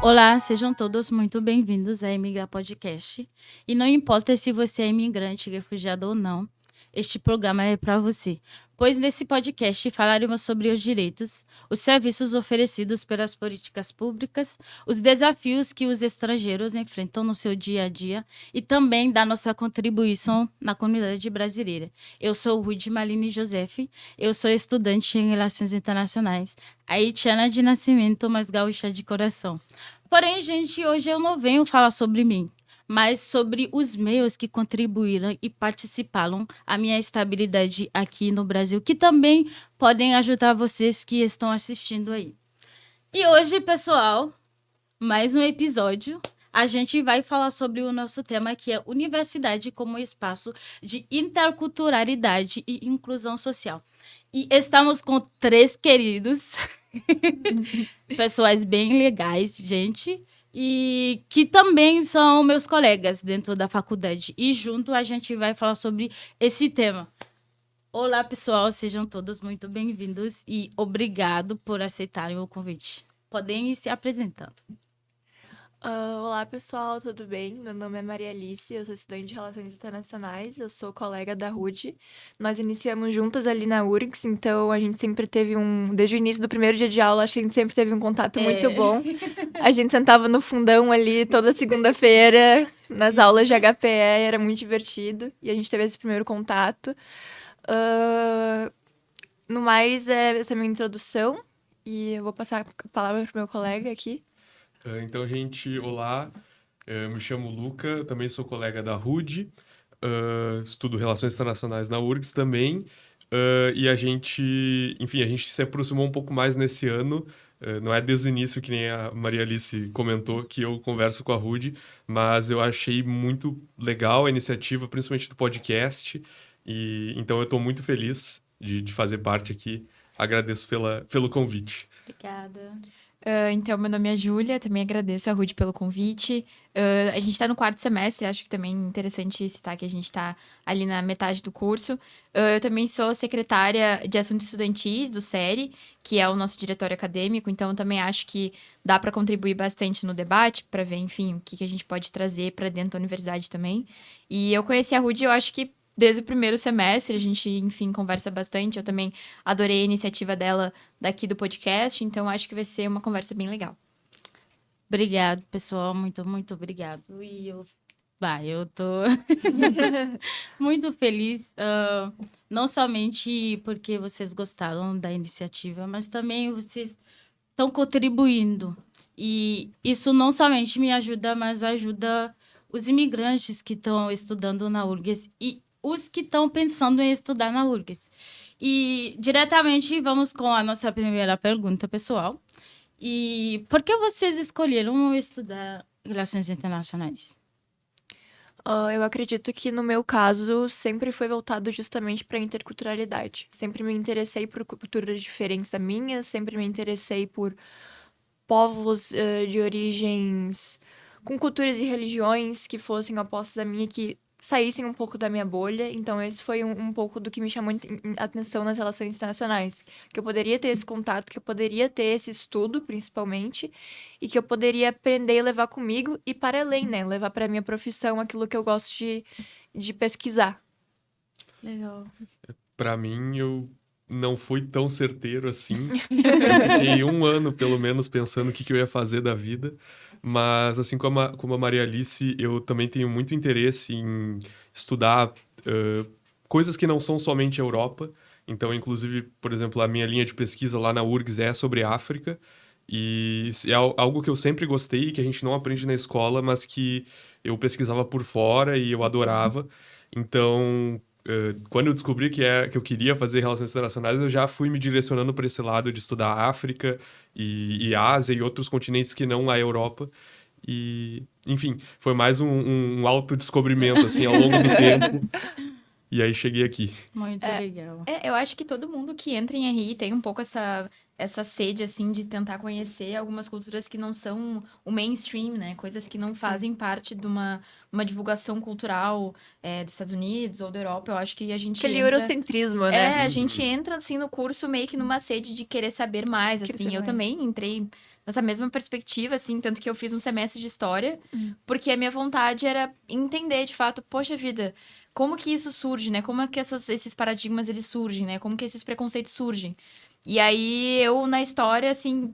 Olá, sejam todos muito bem-vindos a Emigrar Podcast. E não importa se você é imigrante, refugiado ou não, este programa é para você. Pois nesse podcast falaremos sobre os direitos, os serviços oferecidos pelas políticas públicas, os desafios que os estrangeiros enfrentam no seu dia a dia e também da nossa contribuição na comunidade brasileira. Eu sou Rudy Maline Joseph, eu sou estudante em Relações Internacionais, haitiana de nascimento, mas gaúcha de coração. Porém, gente, hoje eu não venho falar sobre mim, mas sobre os meios que contribuíram e participaram à minha estabilidade aqui no Brasil, que também podem ajudar vocês que estão assistindo aí. E hoje, pessoal, mais um episódio. A gente vai falar sobre o nosso tema, que é universidade como espaço de interculturalidade e inclusão social. E estamos com 3 queridos, pessoas bem legais, gente, e que também são meus colegas dentro da faculdade. E junto a gente vai falar sobre esse tema. Olá, pessoal, sejam todos muito bem-vindos e obrigado por aceitarem o convite. Podem ir se apresentando. Olá, pessoal, tudo bem? Meu nome é Maria Alice, eu sou estudante de Relações Internacionais, eu sou colega da Rudy. Nós iniciamos juntas ali na URGS, então a gente sempre teve desde o início do primeiro dia de aula, acho que a gente sempre teve um contato muito bom. A gente sentava no fundão ali toda segunda-feira, nas aulas de HPE, era muito divertido, e a gente teve esse primeiro contato. No mais, essa é a minha introdução, e eu vou passar a palavra para o meu colega aqui. Então, gente, olá, me chamo Luca, eu também sou colega da Rudy, estudo Relações Internacionais na URGS também, e a gente se aproximou um pouco mais nesse ano, não é desde o início, que nem a Maria Alice comentou, que eu converso com a Rudy, mas eu achei muito legal a iniciativa, principalmente do podcast, e então eu estou muito feliz de fazer parte aqui, agradeço pelo convite. Obrigada. Então, meu nome é Júlia, também agradeço a Rudy pelo convite. A gente está no 4º semestre, acho que também é interessante citar que a gente está ali na metade do curso. Eu também sou secretária de Assuntos Estudantis do SERI, que é o nosso diretório acadêmico, então eu também acho que dá para contribuir bastante no debate, para ver, enfim, o que a gente pode trazer para dentro da universidade também. E eu conheci a Rudy, eu acho que desde o primeiro semestre, a gente, enfim, conversa bastante. Eu também adorei a iniciativa dela daqui do podcast, então acho que vai ser uma conversa bem legal. Obrigado, pessoal, muito, muito obrigado. E eu tô muito feliz, não somente porque vocês gostaram da iniciativa, mas também vocês estão contribuindo. E isso não somente me ajuda, mas ajuda os imigrantes que estão estudando na URGS e os que estão pensando em estudar na URGS. E diretamente vamos com a nossa primeira pergunta, pessoal. E por que vocês escolheram estudar Relações Internacionais? Eu acredito que, no meu caso, sempre foi voltado justamente para a interculturalidade. Sempre me interessei por culturas diferentes da minha, sempre me interessei por povos de origens com culturas e religiões que fossem opostas à minha, que saíssem um pouco da minha bolha. Então, esse foi um pouco do que me chamou a atenção nas relações internacionais. Que eu poderia ter esse contato, que eu poderia ter esse estudo, principalmente, e que eu poderia aprender e levar comigo e para além, né? Levar para a minha profissão aquilo que eu gosto de pesquisar. Legal. Para mim, eu não fui tão certeiro assim. Eu fiquei 1 ano, pelo menos, pensando o que eu ia fazer da vida. Mas, assim como a Maria Alice, eu também tenho muito interesse em estudar coisas que não são somente Europa. Então, inclusive, por exemplo, a minha linha de pesquisa lá na URGS é sobre África. E é algo que eu sempre gostei, que a gente não aprende na escola, mas que eu pesquisava por fora e eu adorava. Então, quando eu descobri que eu queria fazer relações internacionais, eu já fui me direcionando para esse lado de estudar África e Ásia e outros continentes que não a Europa. E, enfim, foi mais um autodescobrimento, assim, ao longo do tempo. E aí cheguei aqui. Muito legal. Eu acho que todo mundo que entra em RI tem um pouco essa sede, assim, de tentar conhecer algumas culturas que não são o mainstream, né? Coisas que não fazem parte de uma divulgação cultural dos Estados Unidos ou da Europa. Eu acho que a gente Aquele eurocentrismo, né? a gente entra, assim, no curso meio que numa sede de querer saber mais, assim. Eu também entrei nessa mesma perspectiva, assim, tanto que eu fiz um semestre de história, porque a minha vontade era entender, de fato, poxa vida, como que isso surge, né? Como é que esses paradigmas, eles surgem, né? Como que esses preconceitos surgem. E aí, eu, na história, assim,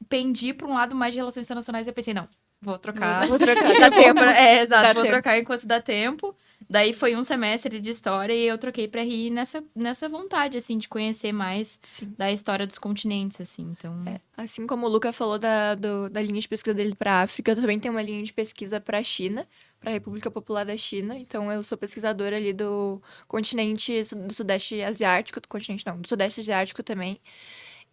pendi para um lado mais de relações internacionais e eu pensei, não, vou trocar. Vou trocar, dá tempo. Exato, Dá vou tempo. trocar enquanto dá tempo. Daí foi um semestre de história e eu troquei pra RI nessa vontade, assim, de conhecer mais da história dos continentes, assim, então... Assim como o Luca falou da linha de pesquisa dele para África, eu também tenho uma linha de pesquisa para a China, para a República Popular da China. Então, eu sou pesquisadora ali do continente do Sudeste Asiático, do Sudeste Asiático também.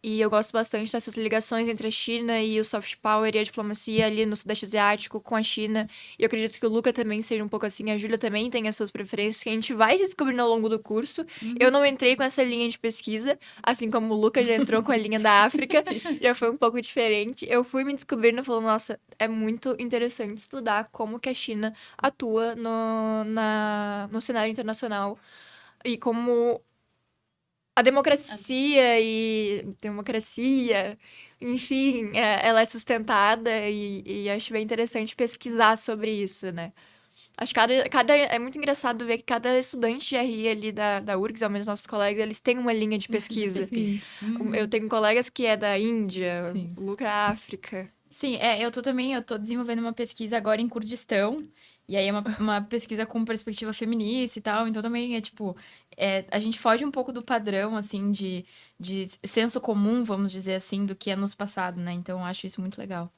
E eu gosto bastante dessas ligações entre a China e o soft power e a diplomacia ali no Sudeste Asiático com a China. E eu acredito que o Luca também seja um pouco assim, a Júlia também tem as suas preferências, que a gente vai descobrindo ao longo do curso. Eu não entrei com essa linha de pesquisa, assim como o Luca já entrou com a linha da África, já foi um pouco diferente. Eu fui me descobrindo falando, nossa, é muito interessante estudar como que a China atua no cenário internacional e como a democracia, enfim, ela é sustentada e acho bem interessante pesquisar sobre isso, né? Acho que é muito engraçado ver que cada estudante de RI ali da URGS, ao menos nossos colegas, eles têm uma linha de pesquisa. Sim. Eu tenho colegas que é da Índia, Sim. o Luca é África. Sim, eu tô desenvolvendo uma pesquisa agora em Kurdistão, e aí é uma pesquisa com perspectiva feminista e tal, então também a gente foge um pouco do padrão, assim, de senso comum, vamos dizer assim, do que é nos passado, né? Então eu acho isso muito legal.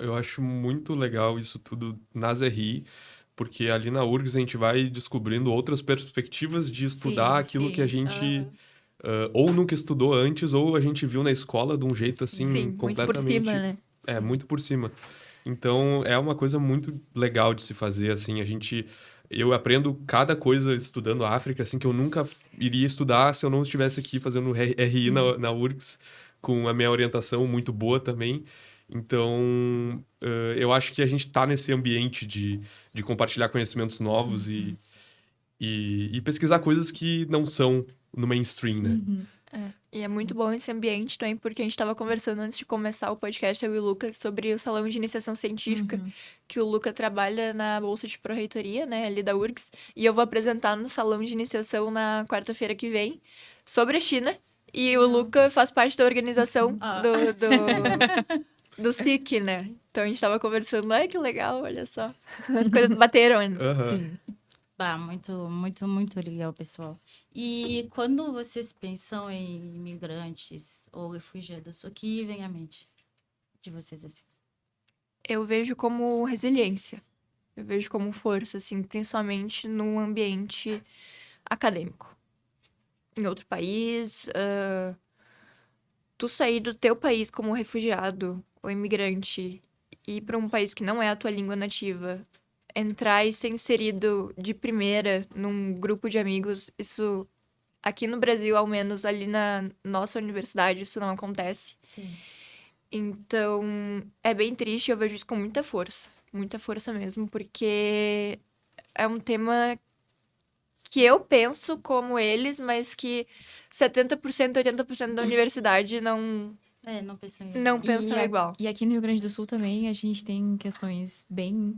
Eu acho muito legal isso tudo nas RI, porque ali na URGS a gente vai descobrindo outras perspectivas de estudar Sim, aquilo sim. que a gente ou nunca estudou antes, ou a gente viu na escola de um jeito assim, Sim, muito por completamente. cima, né? Muito por cima. Então, é uma coisa muito legal de se fazer, assim, eu aprendo cada coisa estudando África, assim, que eu nunca iria estudar se eu não estivesse aqui fazendo RI na URGS, com a minha orientação muito boa também. Então, eu acho que a gente tá nesse ambiente de compartilhar conhecimentos novos e pesquisar coisas que não são no mainstream, né? E é muito bom esse ambiente também, porque a gente estava conversando antes de começar o podcast, eu e o Lucas, sobre o salão de iniciação científica, que o Luca trabalha na bolsa de pró-reitoria, né, ali da URGS, e eu vou apresentar no salão de iniciação na quarta-feira que vem, sobre a China, e o Luca faz parte da organização do SIC, né? Então a gente estava conversando, ai, que legal, olha só, as coisas bateram, né? Aham. Bah, muito, muito, muito legal, pessoal. E quando vocês pensam em imigrantes ou refugiados, o que vem à mente de vocês assim? Eu vejo como resiliência. Eu vejo como força, assim, principalmente num ambiente acadêmico. Em outro país, tu sair do teu país como refugiado ou imigrante e ir para um país que não é a tua língua nativa, entrar e ser inserido de primeira num grupo de amigos, isso aqui no Brasil, ao menos ali na nossa universidade, isso não acontece. Sim. Então, é bem triste, eu vejo isso com muita força mesmo, porque é um tema que eu penso como eles, mas que 70%, 80% da universidade não Não pensam em... pensa igual. E aqui no Rio Grande do Sul também a gente tem questões bem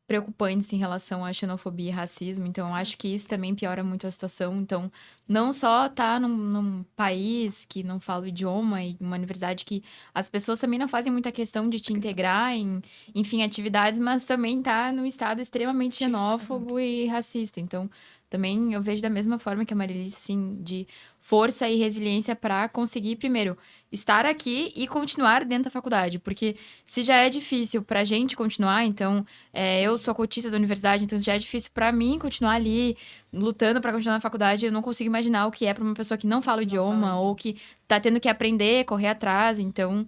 preocupantes em relação à xenofobia e racismo, então eu acho que isso também piora muito a situação. Então, não só tá num país que não fala o idioma e uma universidade que as pessoas também não fazem muita questão de te integrar em, enfim, atividades, mas também tá num estado extremamente xenófobo e racista. Então, também eu vejo da mesma forma que a Marilice, assim, de força e resiliência para conseguir, primeiro, estar aqui e continuar dentro da faculdade. Porque se já é difícil pra gente continuar, então, eu sou cotista da universidade, então já é difícil pra mim continuar ali, lutando pra continuar na faculdade. Eu não consigo imaginar o que é pra uma pessoa que não fala o idioma ou que tá tendo que aprender, correr atrás. Então,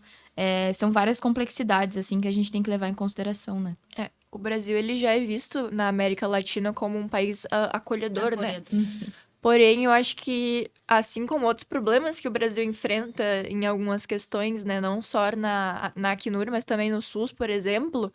são várias complexidades, assim, que a gente tem que levar em consideração, né? O Brasil, ele já é visto na América Latina como um país acolhedor, né? Porém, eu acho que, assim como outros problemas que o Brasil enfrenta em algumas questões, né? Não só na Acnur, mas também no SUS, por exemplo,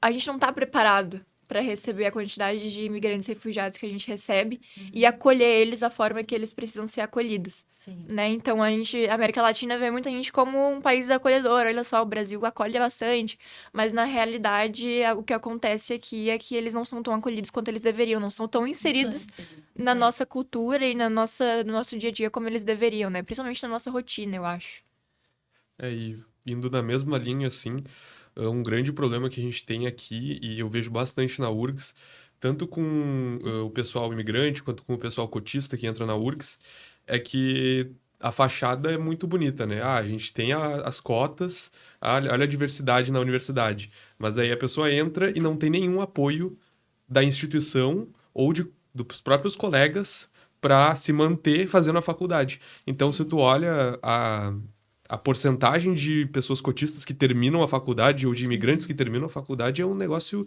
a gente não tá preparado para receber a quantidade de imigrantes e refugiados que a gente recebe e acolher eles da forma que eles precisam ser acolhidos, Sim. né? Então, a América Latina vê muita gente como um país acolhedor. Olha só, o Brasil acolhe bastante, mas na realidade o que acontece aqui é que eles não são tão acolhidos quanto eles deveriam, não são tão inseridos na nossa cultura e no nosso dia a dia como eles deveriam, né? Principalmente na nossa rotina, eu acho. E indo na mesma linha, assim, um grande problema que a gente tem aqui, e eu vejo bastante na URGS, tanto com o pessoal imigrante quanto com o pessoal cotista que entra na URGS, é que a fachada é muito bonita, né? A gente tem as cotas, olha a diversidade na universidade, mas daí a pessoa entra e não tem nenhum apoio da instituição ou dos próprios colegas para se manter fazendo a faculdade. Então, se tu olha a porcentagem de pessoas cotistas que terminam a faculdade ou de imigrantes que terminam a faculdade é um negócio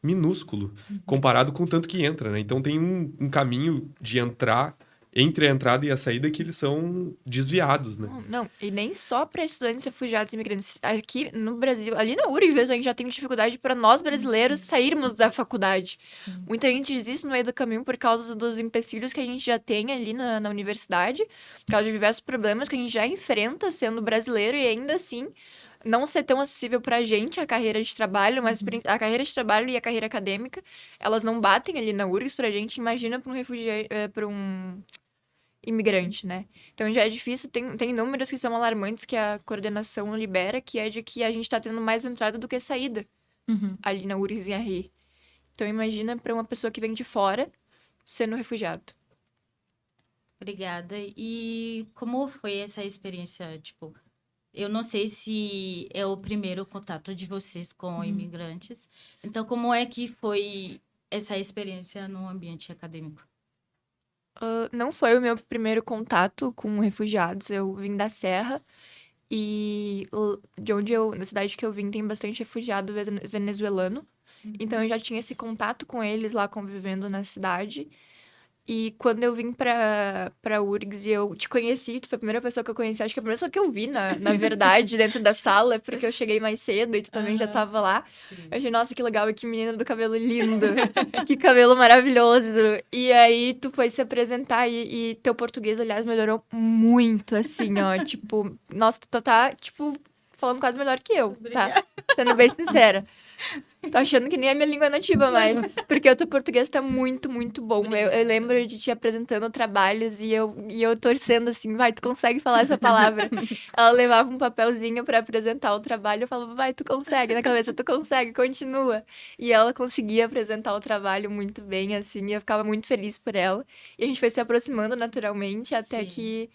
minúsculo comparado com o tanto que entra, né? Então, tem um caminho de entrar entre a entrada e a saída que eles são desviados, né? Não, e nem só para estudantes refugiados e imigrantes. Aqui no Brasil, ali na URGS mesmo, a gente já tem dificuldade para nós brasileiros sairmos da faculdade. Muita gente desiste no meio do caminho por causa dos empecilhos que a gente já tem ali na universidade, por causa de diversos problemas que a gente já enfrenta sendo brasileiro e ainda assim não ser tão acessível pra gente a carreira de trabalho, mas a carreira de trabalho e a carreira acadêmica, elas não batem ali na URGS pra gente, imagina para um refugiado, para um imigrante, né? Então já é difícil, tem números que são alarmantes que a coordenação libera, que é de que a gente tá tendo mais entrada do que saída ali na URGS e a RI. Então imagina para uma pessoa que vem de fora sendo refugiado. Obrigada. E como foi essa experiência? Tipo, eu não sei se é o primeiro contato de vocês com imigrantes. Então, como é que foi essa experiência no ambiente acadêmico? Não foi o meu primeiro contato com refugiados. Eu vim da Serra e na cidade que eu vim tem bastante refugiado venezuelano. Então eu já tinha esse contato com eles lá convivendo na cidade. E quando eu vim pra URGS e eu te conheci, tu foi a primeira pessoa que eu conheci, acho que a primeira pessoa que eu vi, na verdade, dentro da sala, porque eu cheguei mais cedo e tu também já tava lá. Sim. Eu achei, nossa, que legal, e que menina do cabelo lindo, que cabelo maravilhoso. E aí tu foi se apresentar e teu português, aliás, melhorou muito, assim, ó, tipo, nossa, tu tá, tipo, falando quase melhor que eu, tá? Sendo bem sincera. Tô achando que nem é minha língua nativa mais, porque o teu português tá muito, muito bom. Eu lembro de te apresentando trabalhos e eu torcendo assim, vai, tu consegue falar essa palavra. Ela levava um papelzinho pra apresentar o trabalho, eu falava, vai, tu consegue, na cabeça, tu consegue, continua. E ela conseguia apresentar o trabalho muito bem, assim, e eu ficava muito feliz por ela. E a gente foi se aproximando naturalmente, até Sim. que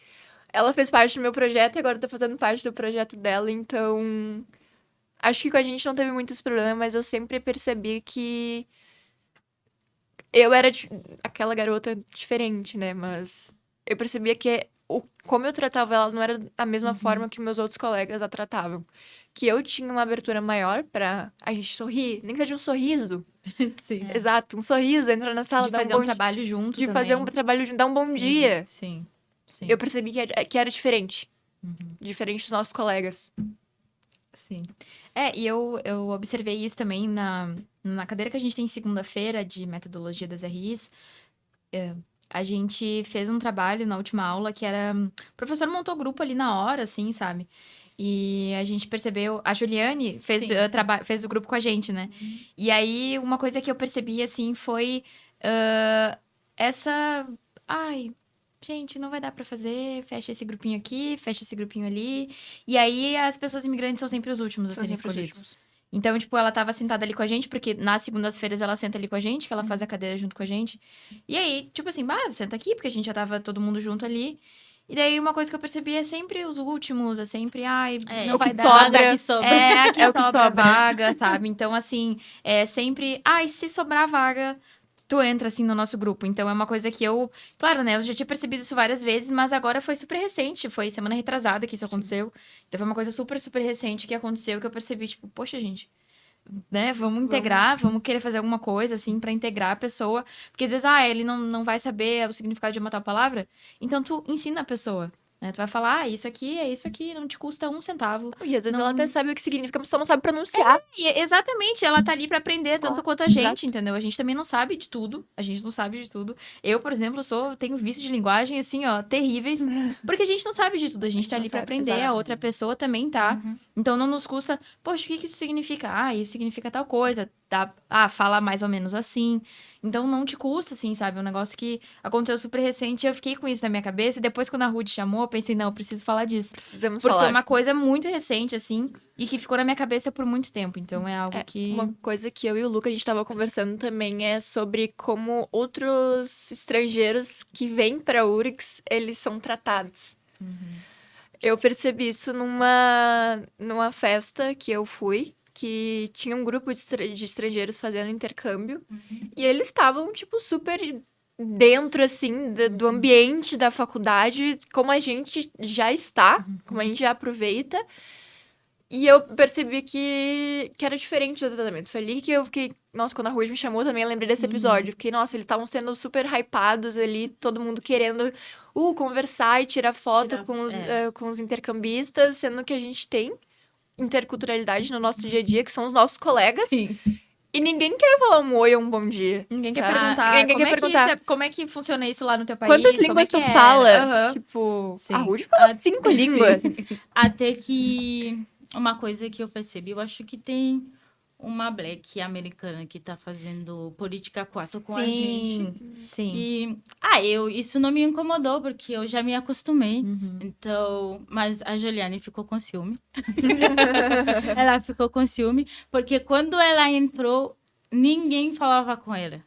ela fez parte do meu projeto e agora eu tô fazendo parte do projeto dela, então... Acho que com a gente não teve muitos problemas, mas eu sempre percebi que eu era aquela garota diferente, né? Mas eu percebia que como eu tratava ela não era a mesma forma que meus outros colegas a tratavam. Que eu tinha uma abertura maior pra a gente sorrir, nem que seja um sorriso. Sim. Exato, um sorriso, entrar na sala, De dar fazer um trabalho junto de fazer um também. trabalho junto, dar um bom Sim, dia. Sim, sim. Eu percebi que era diferente. Diferente dos nossos colegas. Sim. E eu observei isso também na cadeira que a gente tem segunda-feira de metodologia das RIs. A gente fez um trabalho na última aula que era... O professor montou grupo ali na hora, assim, sabe? E a gente percebeu... A Juliane fez, Sim. fez o grupo com a gente, né? E aí, uma coisa que eu percebi, assim, foi essa... Ai... Gente, não vai dar pra fazer, fecha esse grupinho aqui, fecha esse grupinho ali. E aí, as pessoas imigrantes são sempre os últimos a São serem sempre os escolhidos. últimos. Então, tipo, ela tava sentada ali com a gente, porque nas segundas-feiras ela senta ali com a gente, que ela faz a cadeira junto com a gente. E aí, tipo assim, senta aqui, porque a gente já tava todo mundo junto ali. E daí, uma coisa que eu percebi é sempre os últimos, é sempre, não o vai que dar. sobra. Que sobra. Aqui É o que sobra sobra. vaga, sabe? Então, assim, é sempre, se sobrar vaga, tu entra, assim, no nosso grupo. Então, é uma coisa que claro, né, eu já tinha percebido isso várias vezes, mas agora foi super recente, foi semana retrasada que isso aconteceu. Então, foi uma coisa super, super recente que aconteceu, que eu percebi, tipo, poxa, gente, né, vamos integrar, vamos querer fazer alguma coisa, assim, pra integrar a pessoa. Porque às vezes, ele não vai saber o significado de uma tal palavra, então tu ensina a pessoa. né? Tu vai falar, isso aqui é isso aqui, não te custa 1 centavo. E às vezes Não- ela até sabe o que significa, mas só não sabe pronunciar. E, exatamente, ela tá ali pra aprender tanto quanto a exato. gente, entendeu? A gente também não sabe de tudo, a gente não sabe de tudo. Eu, por exemplo, tenho vícios de linguagem, assim, ó, terríveis, porque a gente não sabe de tudo, a gente tá não ali pra sabe, aprender, a exato. outra pessoa também tá. Então não nos custa, poxa, o que isso significa? Ah, isso significa tal coisa, tá? Ah, fala mais ou menos assim. Então não te custa, assim, sabe? Um negócio que aconteceu super recente, eu fiquei com isso na minha cabeça, e depois quando a Ruth chamou, eu pensei, não, eu preciso falar disso. Precisamos Porque falar. foi uma coisa muito recente, assim, e que ficou na minha cabeça por muito tempo. Então é algo que. Uma coisa que eu e o Luca, a gente tava conversando também é sobre como outros estrangeiros que vêm pra URGS, eles são tratados. Eu percebi isso numa festa que eu fui, que tinha um grupo de estrangeiros fazendo intercâmbio, e eles estavam, tipo, super dentro, assim, do ambiente da faculdade, como a gente já está, como a gente já aproveita. E eu percebi que era diferente do tratamento. Foi ali que eu fiquei... Nossa, quando a Ruth me chamou também, eu lembrei desse episódio. Fiquei, nossa, eles estavam sendo super hypados ali, todo mundo querendo conversar e tirar foto com os intercambistas, sendo que a gente tem interculturalidade no nosso dia a dia, que são os nossos colegas. Sim. E ninguém quer falar um oi ou um bom dia. Ninguém quer sabe? perguntar. Ninguém quer perguntar. Como é que funciona isso lá no teu país? Quantas Como línguas é que tu é? fala? Aham. Tipo, Sim. a Ruth fala 5 línguas. Até que uma coisa que eu percebi, eu acho que tem uma black americana que tá fazendo política 4 com a gente. Sim. E isso não me incomodou, porque eu já me acostumei. Então, mas a Juliane ficou com ciúme. Ela ficou com ciúme, porque quando ela entrou, ninguém falava com ela.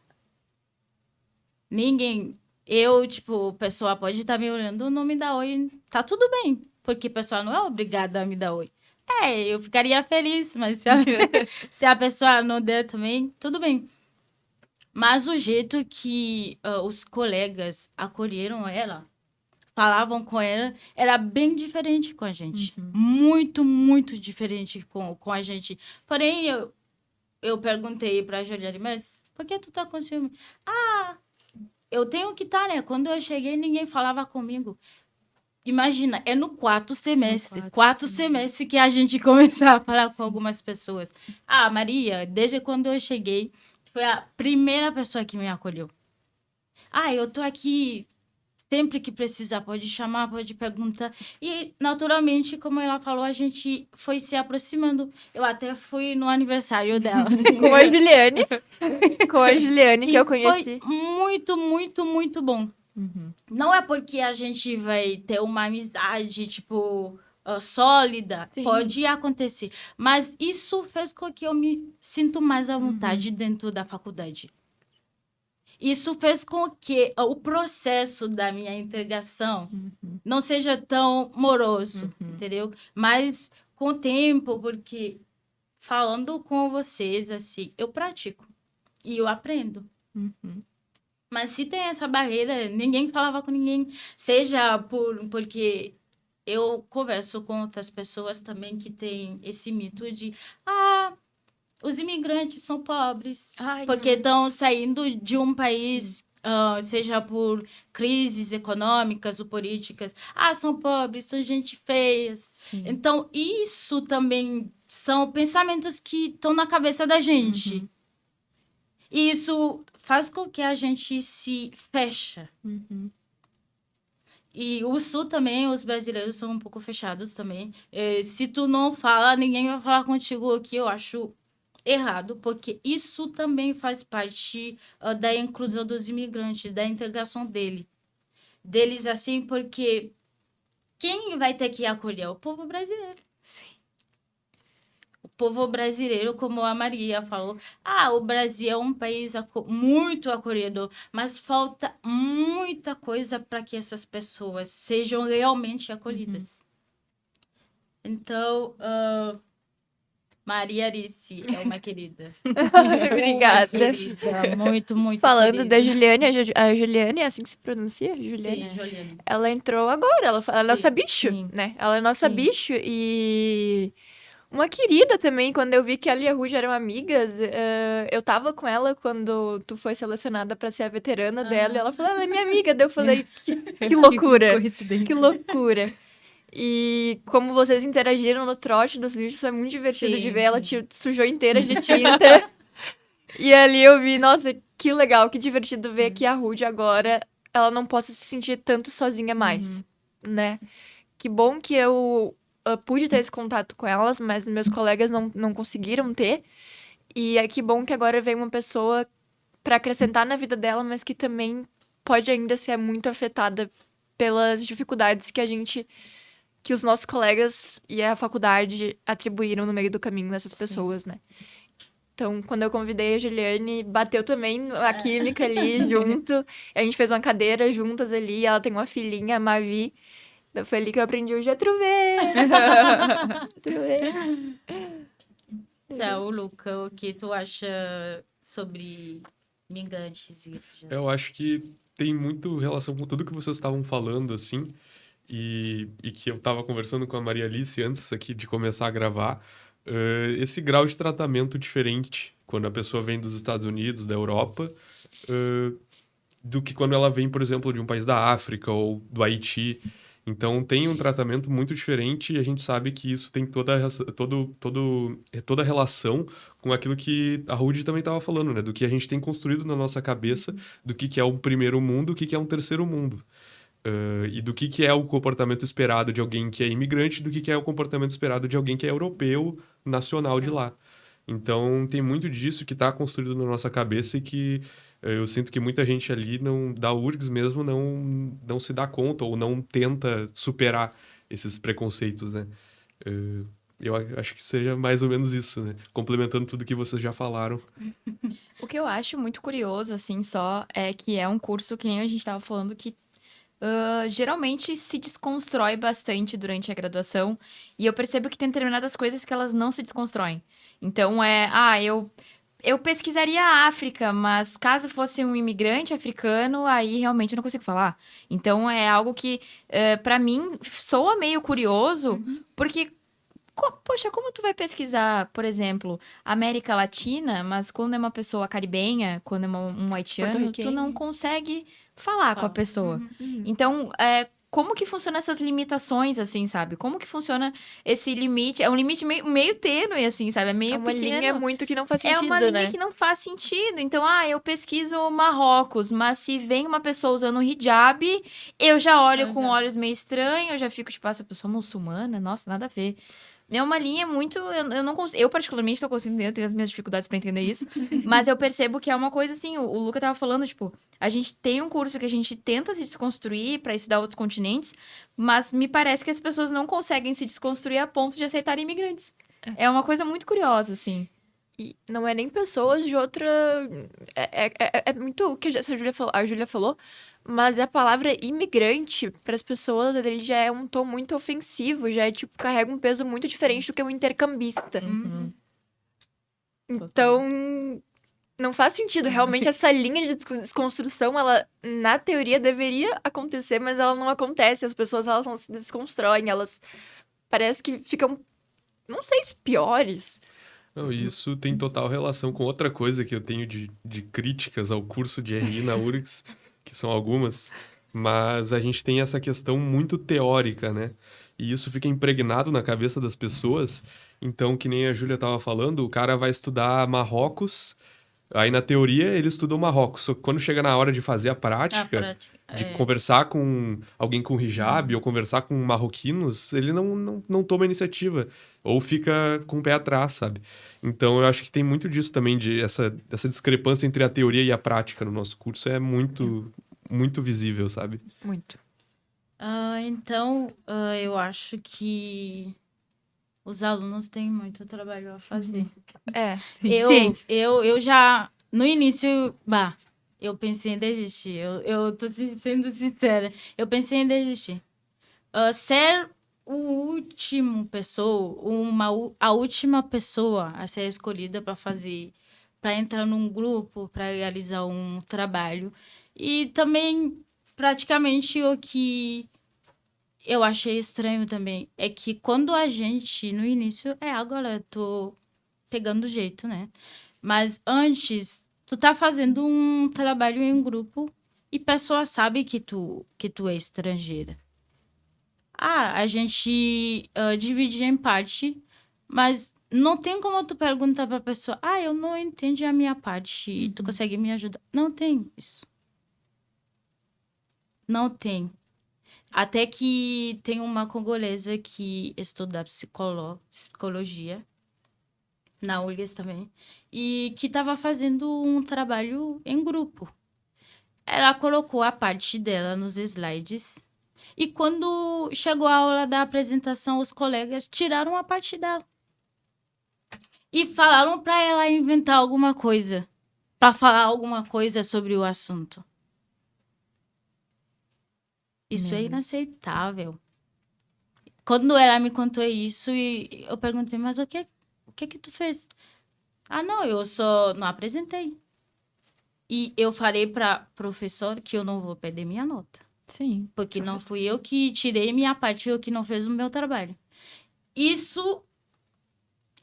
Ninguém. Eu, tipo, o pessoal pode estar me olhando, não me dá oi, tá tudo bem, porque o pessoal não é obrigado a me dar oi. Eu ficaria feliz, mas se a pessoa não der também, tudo bem. Mas o jeito que os colegas acolheram ela, falavam com ela, era bem diferente com a gente. Muito, muito diferente com a gente. Porém, eu perguntei pra Juliane, mas por que tu tá com ciúme? Eu tenho que estar, né? Quando eu cheguei, ninguém falava comigo. Imagina, é no 4º semestre. Quarto semestre que a gente começou a falar com algumas pessoas. Maria, desde quando eu cheguei, foi a primeira pessoa que me acolheu. Eu tô aqui sempre que precisar, pode chamar, pode perguntar. E, naturalmente, como ela falou, a gente foi se aproximando. Eu até fui no aniversário dela. Com a Juliane. Com a Juliane, que E eu conheci. foi muito, muito, muito bom. Não é porque a gente vai ter uma amizade, tipo, sólida. Sim. Pode acontecer. Mas isso fez com que eu me sinto mais à vontade dentro da faculdade. Isso fez com que o processo da minha integração não seja tão moroso, entendeu? Mas com o tempo, porque falando com vocês, assim, eu pratico e eu aprendo. Mas se tem essa barreira, ninguém falava com ninguém, seja porque eu converso com outras pessoas também que têm esse mito de os imigrantes são pobres, porque estão saindo de um país, seja por crises econômicas ou políticas. São pobres, são gente feias. Sim. Então, isso também são pensamentos que estão na cabeça da gente. E isso faz com que a gente se fecha. E o Sul também, os brasileiros são um pouco fechados também. Se tu não fala, ninguém vai falar contigo aqui, eu acho errado, porque isso também faz parte da inclusão dos imigrantes, da integração deles assim, porque quem vai ter que acolher? O povo brasileiro. Sim. O povo brasileiro, como a Maria falou, o Brasil é um país muito acolhedor, mas falta muita coisa para que essas pessoas sejam realmente acolhidas. Então, Maria Arice é uma querida. Obrigada. Uma querida, muito, muito Falando querida. da Juliane, a Juliane é assim que se pronuncia? Juliane? Sim, Juliana. Ela entrou agora, ela é nossa bicho, Sim. né? Ela é nossa Sim. bicho e uma querida também, quando eu vi que ela e a Ruth eram amigas, eu tava com ela quando tu foi selecionada pra ser a veterana dela, e ela falou, ela é minha amiga, daí eu falei, que loucura, Coincidência. que loucura. E como vocês interagiram no trote dos vídeos, foi muito divertido Sim, de ver, ela sim. te sujou inteira de tinta, e ali eu vi, nossa, que legal, que divertido ver que a Ruth agora, ela não possa se sentir tanto sozinha mais, né? Que bom que eu pude ter esse contato com elas, mas meus colegas não conseguiram ter. E é que bom que agora vem uma pessoa para acrescentar na vida dela, mas que também pode ainda ser muito afetada pelas dificuldades que os nossos colegas e a faculdade atribuíram no meio do caminho dessas pessoas, né? Então, quando eu convidei a Juliane, bateu também a química ali junto. A gente fez uma cadeira juntas ali. Ela tem uma filhinha, a Mavi. Foi ali que eu aprendi o Getruve. Tá, o Luca, o que tu acha sobre migrantes e refugiados? Eu acho que tem muito relação com tudo que vocês estavam falando, assim, e que eu estava conversando com a Maria Alice antes aqui de começar a gravar, esse grau de tratamento diferente quando a pessoa vem dos Estados Unidos, da Europa, do que quando ela vem, por exemplo, de um país da África ou do Haiti. Então, tem um tratamento muito diferente e a gente sabe que isso tem toda a relação com aquilo que a Rudy também estava falando, né? Do que a gente tem construído na nossa cabeça, do que é um primeiro mundo, o que é um terceiro mundo. E do que é o comportamento esperado de alguém que é imigrante, do que é o comportamento esperado de alguém que é europeu, nacional de lá. Então, tem muito disso que está construído na nossa cabeça e que eu sinto que muita gente ali, da URGS mesmo, não se dá conta ou não tenta superar esses preconceitos, né? Eu acho que seja mais ou menos isso, né? Complementando tudo que vocês já falaram. O que eu acho muito curioso, assim, só, é que é um curso que nem a gente tava falando que geralmente se desconstrói bastante durante a graduação. E eu percebo que tem determinadas coisas que elas não se desconstroem. Então, eu pesquisaria a África, mas caso fosse um imigrante africano, aí realmente eu não consigo falar. Então, é algo que, para mim, soa meio curioso, porque poxa, como tu vai pesquisar, por exemplo, América Latina, mas quando é uma pessoa caribenha, quando é um haitiano, tu Porto-riquenho. não consegue falar com a Fala. pessoa. Então, como que funcionam essas limitações, assim, sabe? Como que funciona esse limite? É um limite meio tênue, assim, sabe? É meio É uma pequeno. linha muito que não faz É sentido, uma linha né? que não faz sentido. Então, eu pesquiso Marrocos, mas se vem uma pessoa usando um hijab, eu já olho com olhos meio estranhos, eu já fico tipo, essa pessoa muçulmana? Nossa, nada a ver. É uma linha muito. Eu não consigo. Eu, particularmente, tô conseguindo entender, eu tenho as minhas dificuldades pra entender isso. Mas eu percebo que é uma coisa assim. O Luca tava falando, tipo, a gente tem um curso que a gente tenta se desconstruir pra estudar outros continentes, mas me parece que as pessoas não conseguem se desconstruir a ponto de aceitar imigrantes. É uma coisa muito curiosa, assim. E não é nem pessoas de outra. É muito o que a Júlia falou, mas a palavra imigrante, para as pessoas, ele já é um tom muito ofensivo, já é tipo, carrega um peso muito diferente do que um intercambista. Então, não faz sentido. Realmente, essa linha de desconstrução, ela, na teoria, deveria acontecer, mas ela não acontece. As pessoas, elas não se desconstroem, elas parece que ficam, não sei se piores. Não, e isso tem total relação com outra coisa que eu tenho de críticas ao curso de RI na URGS, que são algumas, mas a gente tem essa questão muito teórica, né? E isso fica impregnado na cabeça das pessoas. Então, que nem a Júlia estava falando, o cara vai estudar Marrocos, aí na teoria ele estuda o Marrocos, só que quando chega na hora de fazer a prática, de conversar com alguém com hijab ou conversar com marroquinos, ele não toma iniciativa. Ou fica com o pé atrás, sabe? Então, eu acho que tem muito disso também, dessa discrepância entre a teoria e a prática no nosso curso. É muito, muito visível, sabe? Muito. Então, eu acho que os alunos têm muito trabalho a fazer. É. Eu já, no início, eu pensei em desistir. Eu tô sendo sincera. Eu pensei em desistir. Ser a última pessoa a ser escolhida para entrar num grupo, para realizar um trabalho. E também, praticamente, o que eu achei estranho também é que quando a gente, no início, agora eu tô pegando o jeito, né? Mas antes, tu tá fazendo um trabalho em grupo e pessoa sabe que tu é estrangeira. A gente dividia em parte, mas não tem como tu perguntar pra pessoa, eu não entendi a minha parte, tu consegue me ajudar? Não tem isso. Não tem. Até que tem uma congolesa que estuda psicologia, na URGS também, e que estava fazendo um trabalho em grupo. Ela colocou a parte dela nos slides, e quando chegou a hora da apresentação, os colegas tiraram a parte dela. E falaram para ela inventar alguma coisa, para falar alguma coisa sobre o assunto. Isso Meu é Deus. inaceitável. Quando ela me contou isso, e eu perguntei, mas o que tu fez? Não, eu só não apresentei. E eu falei para professor que eu não vou perder minha nota. Sim. Porque não fui eu que tirei minha parte, eu que não fez o meu trabalho. Isso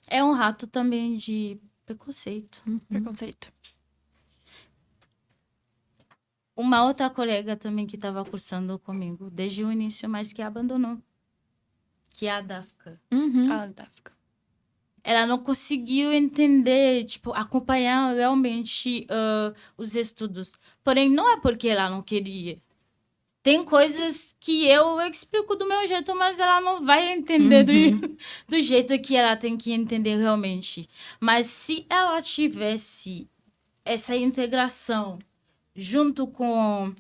é um rato também de preconceito. Preconceito. Uma outra colega também que estava cursando comigo desde o início, mas que abandonou. Que é a Dafka. Ah, da África. Ela não conseguiu entender, acompanhar realmente os estudos. Porém, não é porque ela não queria. Tem coisas que eu explico do meu jeito, mas ela não vai entender do jeito que ela tem que entender realmente. Mas se ela tivesse essa integração junto com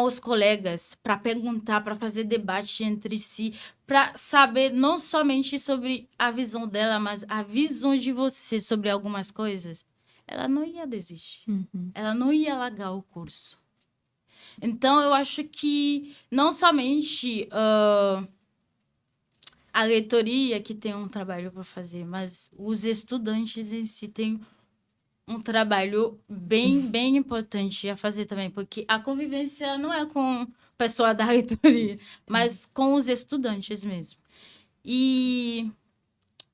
os colegas, para perguntar, para fazer debate entre si, para saber não somente sobre a visão dela, mas a visão de você sobre algumas coisas, ela não ia desistir. Ela não ia largar o curso. Então, eu acho que não somente a reitoria que tem um trabalho para fazer, mas os estudantes em si têm um trabalho bem importante a fazer também, porque a convivência não é com o pessoal da reitoria, mas com os estudantes mesmo. E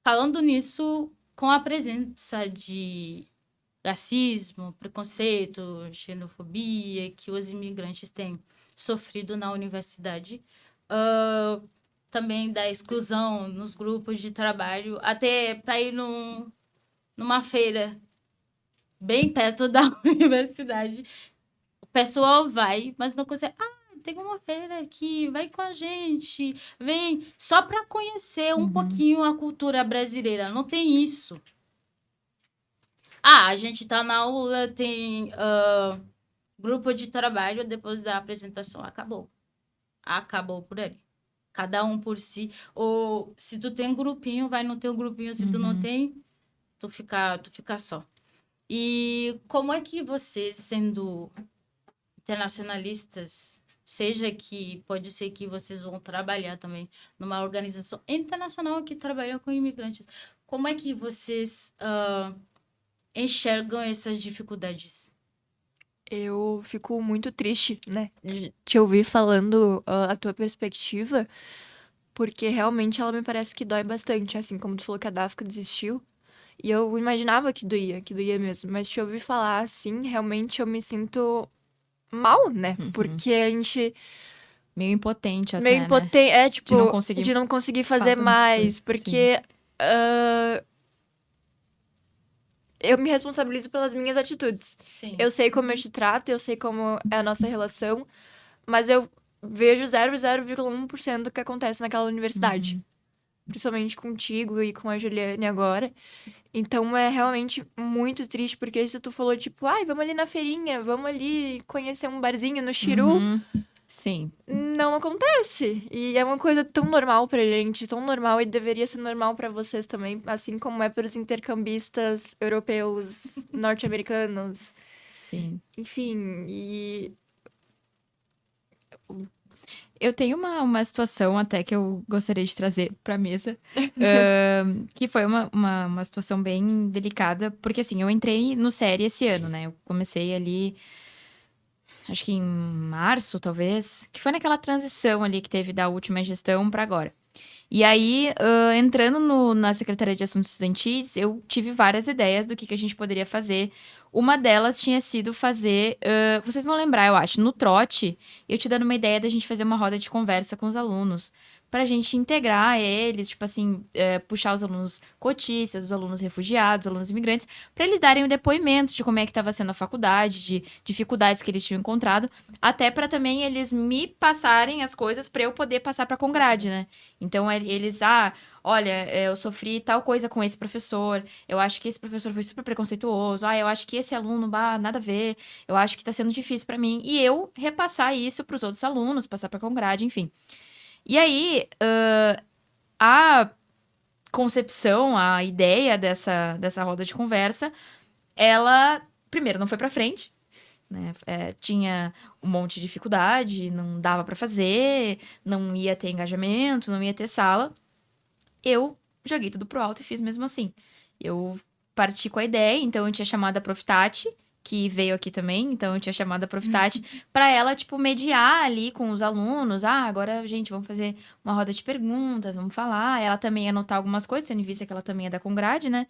falando nisso, com a presença de racismo, preconceito, xenofobia que os imigrantes têm sofrido na universidade, também da exclusão nos grupos de trabalho, até para ir numa feira bem perto da universidade. O pessoal vai, mas não consegue. Tem uma feira aqui, vai com a gente, vem só para conhecer um pouquinho a cultura brasileira. Não tem isso. A gente tá na aula, tem grupo de trabalho, depois da apresentação, acabou. Acabou por ali. Cada um por si. Ou se tu tem um grupinho, vai no teu grupinho. Se tu não tem, tu fica só. E como é que vocês, sendo internacionalistas, pode ser que vocês vão trabalhar também numa organização internacional que trabalha com imigrantes, como é que vocês enxergam essas dificuldades? Eu fico muito triste, né, de te ouvir falando a tua perspectiva, porque realmente ela me parece que dói bastante, assim como tu falou que a Dafka desistiu. E eu imaginava que doía mesmo, mas te ouvir falar assim, realmente eu me sinto mal, né? Porque a gente Meio impotente até, meio né? impotente, tipo, De não conseguir conseguir fazer fazer mais, coisa, porque eu me responsabilizo pelas minhas atitudes. Sim. Eu sei como eu te trato, eu sei como é a nossa relação, mas eu vejo 0,1% do que acontece naquela universidade. Principalmente contigo e com a Juliane agora. Então é realmente muito triste, porque isso tu falou, tipo, vamos ali na feirinha, vamos ali conhecer um barzinho no Chiru. Sim. Não acontece. E é uma coisa tão normal pra gente, tão normal, e deveria ser normal pra vocês também, assim como é pros intercambistas europeus, norte-americanos. Sim. Enfim, e Eu tenho uma situação até que eu gostaria de trazer pra mesa, que foi uma situação bem delicada, porque assim, eu entrei no série esse ano, né? Eu comecei ali acho que em março, talvez, que foi naquela transição ali que teve da última gestão para agora. E aí, entrando na Secretaria de Assuntos Estudantis, eu tive várias ideias do que a gente poderia fazer. Uma delas tinha sido fazer... vocês vão lembrar, eu acho, no trote, eu te dando uma ideia da gente fazer uma roda de conversa com os alunos, pra gente integrar eles, tipo assim, puxar os alunos cotistas, os alunos refugiados, os alunos imigrantes, pra eles darem o depoimento de como é que estava sendo a faculdade, de dificuldades que eles tinham encontrado, até pra também eles me passarem as coisas pra eu poder passar pra Congrade, né? Então, eles, olha, eu sofri tal coisa com esse professor, eu acho que esse professor foi super preconceituoso, eu acho que esse aluno, nada a ver, eu acho que tá sendo difícil pra mim. E eu repassar isso pros outros alunos, passar pra Congrade, enfim. E aí, a concepção, a ideia dessa roda de conversa, ela, primeiro, não foi pra frente, né? Tinha um monte de dificuldade, não dava pra fazer, não ia ter engajamento, não ia ter sala. Eu joguei tudo pro alto e fiz mesmo assim. Eu parti com a ideia, então eu tinha chamado a Prof. Tati, que veio aqui também, então eu tinha chamado a Prof. Tati pra ela, tipo, mediar ali com os alunos. Agora, gente, vamos fazer uma roda de perguntas, vamos falar. Ela também ia anotar algumas coisas, tendo em vista que ela também é da Congrade, né?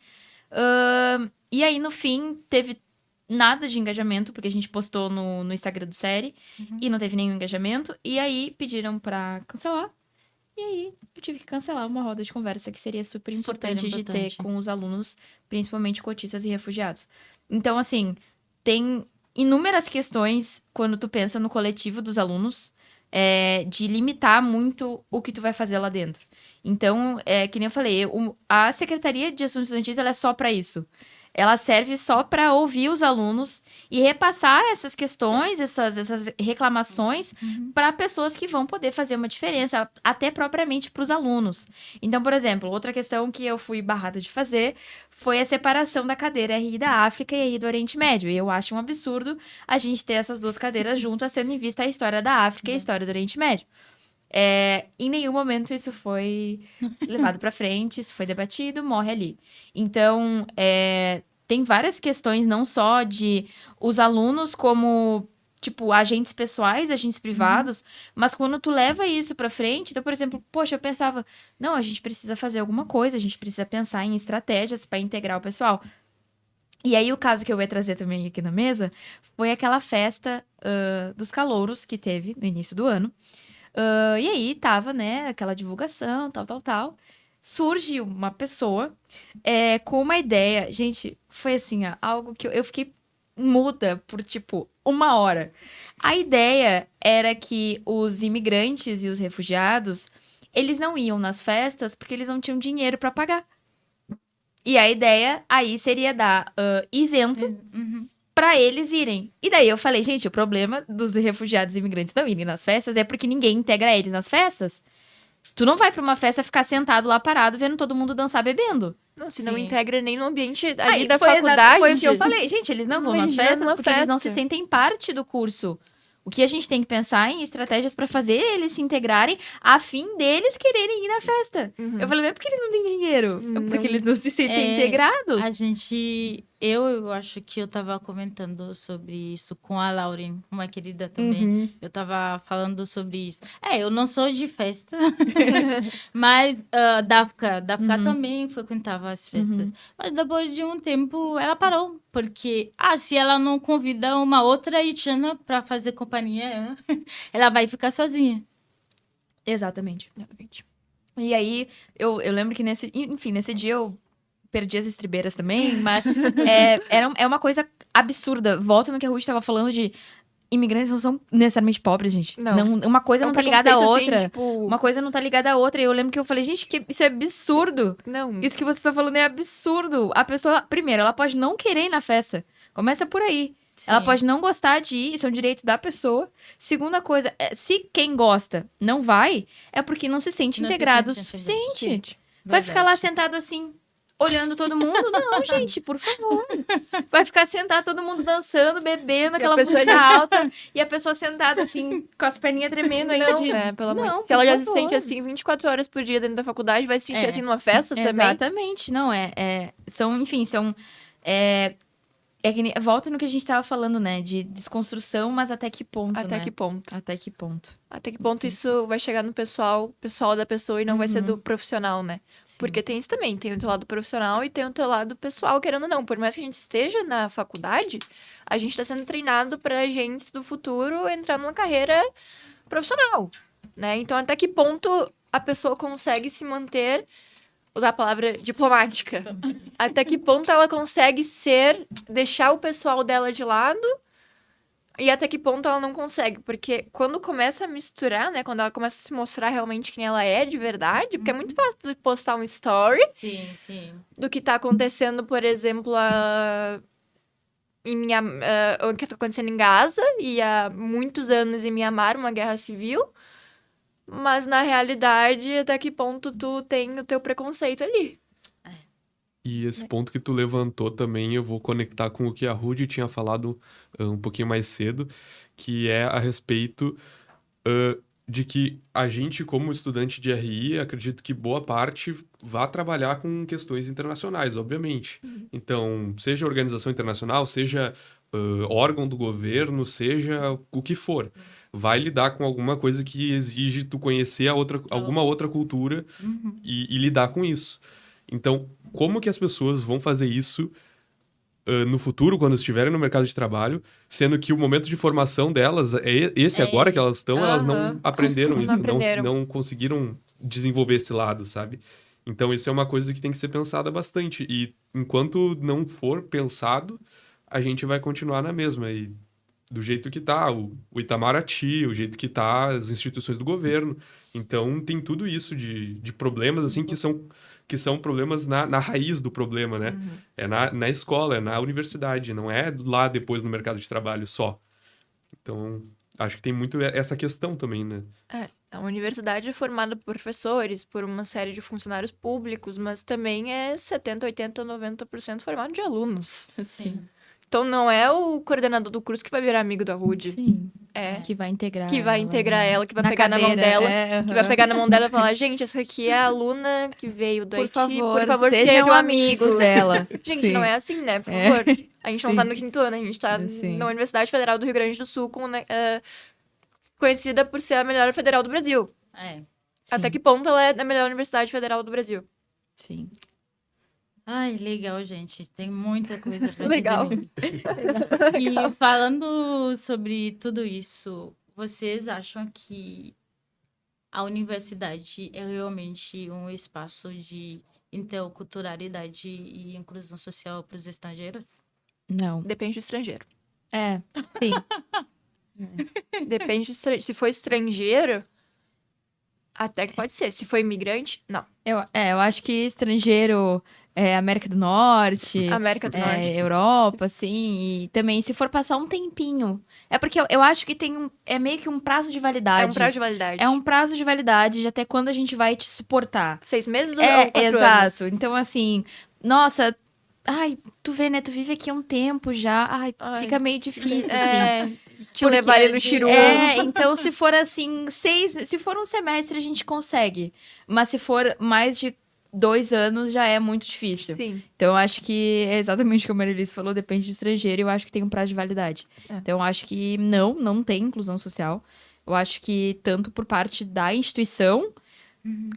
E aí, no fim, teve nada de engajamento, porque a gente postou no Instagram do Série, e não teve nenhum engajamento. E aí, pediram pra cancelar. E aí, eu tive que cancelar uma roda de conversa que seria super importante de ter com os alunos, principalmente cotistas e refugiados. Então, assim, tem inúmeras questões quando tu pensa no coletivo dos alunos, de limitar muito o que tu vai fazer lá dentro. Então, que nem eu falei, a Secretaria de Assuntos Estudantis, ela é só para isso. Ela serve só para ouvir os alunos e repassar essas questões, essas reclamações para pessoas que vão poder fazer uma diferença, até propriamente para os alunos. Então, por exemplo, outra questão que eu fui barrada de fazer foi a separação da cadeira RI da África e RI do Oriente Médio. E eu acho um absurdo a gente ter essas duas cadeiras juntas, tendo em vista a história da África e a história do Oriente Médio. Em nenhum momento isso foi levado para frente, isso foi debatido, morre ali. Então, tem várias questões, não só de os alunos como, tipo, agentes pessoais, agentes privados, mas quando tu leva isso para frente, então, por exemplo, poxa, eu pensava, não, a gente precisa fazer alguma coisa, a gente precisa pensar em estratégias para integrar o pessoal. E aí, o caso que eu ia trazer também aqui na mesa foi aquela festa dos calouros que teve no início do ano. E aí tava, né, aquela divulgação, tal. Surge uma pessoa com uma ideia. Gente, foi assim, algo que eu fiquei muda por, tipo, 1 hora. A ideia era que os imigrantes e os refugiados, eles não iam nas festas porque eles não tinham dinheiro para pagar. E a ideia aí seria dar isento pra eles irem. E daí eu falei, gente, o problema dos refugiados e imigrantes não irem nas festas é porque ninguém integra eles nas festas. Tu não vai pra uma festa ficar sentado lá parado vendo todo mundo dançar bebendo. Não, se Sim. não integra nem no ambiente ali da foi faculdade. Foi o que eu falei. Gente, eles não vão nas Imagina festas uma porque eles não se festa. sentem parte do curso. O que a gente tem que pensar em estratégias pra fazer eles se integrarem a fim deles quererem ir na festa. Eu falei, não é porque eles não têm dinheiro, é porque eles não se sentem integrados. A gente... Eu acho que eu tava comentando sobre isso com a Lauren, uma querida também. Eu tava falando sobre isso. Eu não sou de festa, mas Dafka também frequentava as festas. Mas depois de um tempo, ela parou. Porque, se ela não convida uma outra haitiana pra fazer companhia, ela vai ficar sozinha. Exatamente. E aí, eu lembro que nesse dia eu perdi as estribeiras também, mas é uma coisa absurda. Volta no que a Ruth estava falando de imigrantes não são necessariamente pobres, gente. Não. Uma coisa não tá ligada à preconceito, outra. assim, tipo- Uma coisa não tá ligada à outra. E eu lembro que eu falei, gente, que isso é absurdo. Não. Isso que você tá falando é absurdo. A pessoa, primeiro, ela pode não querer ir na festa. Começa por aí. Sim. Ela pode não gostar de ir, isso é um direito da pessoa. Segunda coisa, se quem gosta não vai, é porque não se sente Não se integrado o sente suficiente. Vai ficar lá sentado assim, olhando todo mundo? Não, gente, por favor. Vai ficar sentado todo mundo dançando, bebendo, aquela pessoa música alta, e a pessoa sentada assim, com as perninhas tremendo ainda Não, de... né? Pelo amor de Não, Deus. Se ela por já se favor. sente assim 24 horas por dia dentro da faculdade, vai se sentir assim numa festa também. Exatamente, não, são Volta no que a gente tava falando, né? De desconstrução, mas até que ponto, Até né? que ponto? Até que ponto. Até que ponto isso vai chegar no pessoal da pessoa e não vai ser do profissional, né? Sim. Porque tem isso também, tem o teu lado profissional e tem o teu lado pessoal, querendo ou não. Por mais que a gente esteja na faculdade, a gente tá sendo treinado pra gente do futuro entrar numa carreira profissional, né? Então, até que ponto a pessoa consegue se manter, usar a palavra diplomática? Até que ponto ela consegue deixar o pessoal dela de lado e até que ponto ela não consegue? Porque quando começa a misturar, né? Quando ela começa a se mostrar realmente quem ela é de verdade, porque é muito fácil tu postar um story Sim, sim. do que tá acontecendo, por exemplo, o que tá acontecendo em Gaza e há muitos anos em Mianmar, uma guerra civil. Mas na realidade, até que ponto tu tem o teu preconceito ali? E esse ponto que tu levantou também, eu vou conectar com o que a Rudy tinha falado um pouquinho mais cedo, que é a respeito de que a gente, como estudante de RI, acredito que boa parte vá trabalhar com questões internacionais, obviamente. Então, seja organização internacional, seja órgão do governo, seja o que for, vai lidar com alguma coisa que exige tu conhecer alguma outra cultura e lidar com isso. Então, como que as pessoas vão fazer isso no futuro, quando estiverem no mercado de trabalho, sendo que o momento de formação delas é esse agora que elas estão, elas não aprenderam Não isso, aprenderam. não conseguiram desenvolver esse lado, sabe? Então, isso é uma coisa que tem que ser pensada bastante. E enquanto não for pensado, a gente vai continuar na mesma. E do jeito que tá, o Itamaraty, o jeito que tá as instituições do governo. Então, tem tudo isso de problemas, assim, que são problemas na raiz do problema, né? É na escola, é na universidade, não é lá depois no mercado de trabalho só. Então, acho que tem muito essa questão também, né? A universidade é formada por professores, por uma série de funcionários públicos, mas também é 70, 80, 90% formado de alunos. Sim. Então, não é o coordenador do curso que vai virar amigo da Rude. Sim. É. Que vai integrar Que vai ela, integrar né? ela, que vai Na pegar na mão cadeira, dela. Que vai pegar na mão dela e falar, gente, essa aqui é a aluna que veio do Por Haiti. favor, Por favor, sejam sejam amigos amigos. dela. Gente, Sim. não é assim, né? Por favor. A gente não tá Sim. no quinto ano, a gente tá Sim. na Universidade Federal do Rio Grande do Sul, conhecida por ser a melhor federal do Brasil. É. Até que ponto ela é a melhor Universidade Federal do Brasil? Sim. Ai, legal, gente. Tem muita coisa pra Legal. dizer mesmo. E falando sobre tudo isso, vocês acham que a universidade é realmente um espaço de interculturalidade e inclusão social para os estrangeiros? Não. Depende do estrangeiro. Sim. Depende do estrangeiro. Se for estrangeiro, até que pode ser. Se for imigrante, não. Eu acho que estrangeiro, América do Norte, América do Norte. Europa, assim, e também se for passar um tempinho. É porque eu acho que é meio que um prazo de validade. É um prazo de validade. É um prazo de validade de até quando a gente vai te suportar. 6 meses ou É, 4 exato. anos? Então, assim, nossa, ai, tu vê, né? Tu vive aqui há um tempo já. Ai, Ai. fica meio difícil, assim. Te levar ali no chiru. Então se for assim, se for um semestre a gente consegue. Mas se for mais de 2 anos já é muito difícil. Sim. Então eu acho que é exatamente o que a Marilis falou, depende do estrangeiro e eu acho que tem um prazo de validade. Então eu acho que não tem inclusão social. Eu acho que tanto por parte da instituição,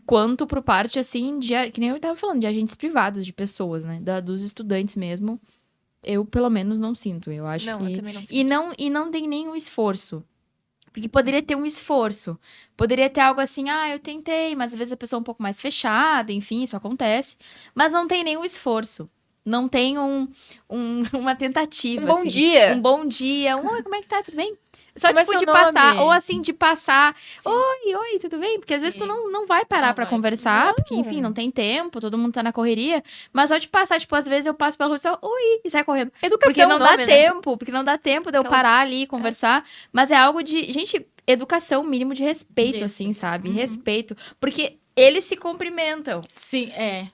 quanto por parte, assim, que nem eu tava falando, de agentes privados, de pessoas, né? Dos estudantes mesmo. Eu, pelo menos, não sinto. Eu acho Não, que... eu também não sinto. E não tem nenhum esforço. Porque poderia ter um esforço. Poderia ter algo assim, eu tentei, mas às vezes a pessoa é um pouco mais fechada, enfim, isso acontece. Mas não tem nenhum esforço. Não tem uma tentativa, Um bom assim. dia. Um bom dia. Oi, como é que tá? Tudo bem? Só, Como é tipo, seu de passar. nome? Ou assim, de passar. Sim. Oi, tudo bem? Porque às vezes tu Sim. não vai parar Não pra vai. conversar. Porque, enfim, não tem tempo. Todo mundo tá na correria. Mas só de passar, tipo, às vezes eu passo pela rua e só, oi, e sai correndo. Educação Porque não o dá nome, né? tempo. Porque não dá tempo de eu Aquela- parar ali e conversar. Mas é algo de... Gente, educação, mínimo de respeito, De assim, respeito. sabe? Respeito. Porque eles se cumprimentam. Sim, é.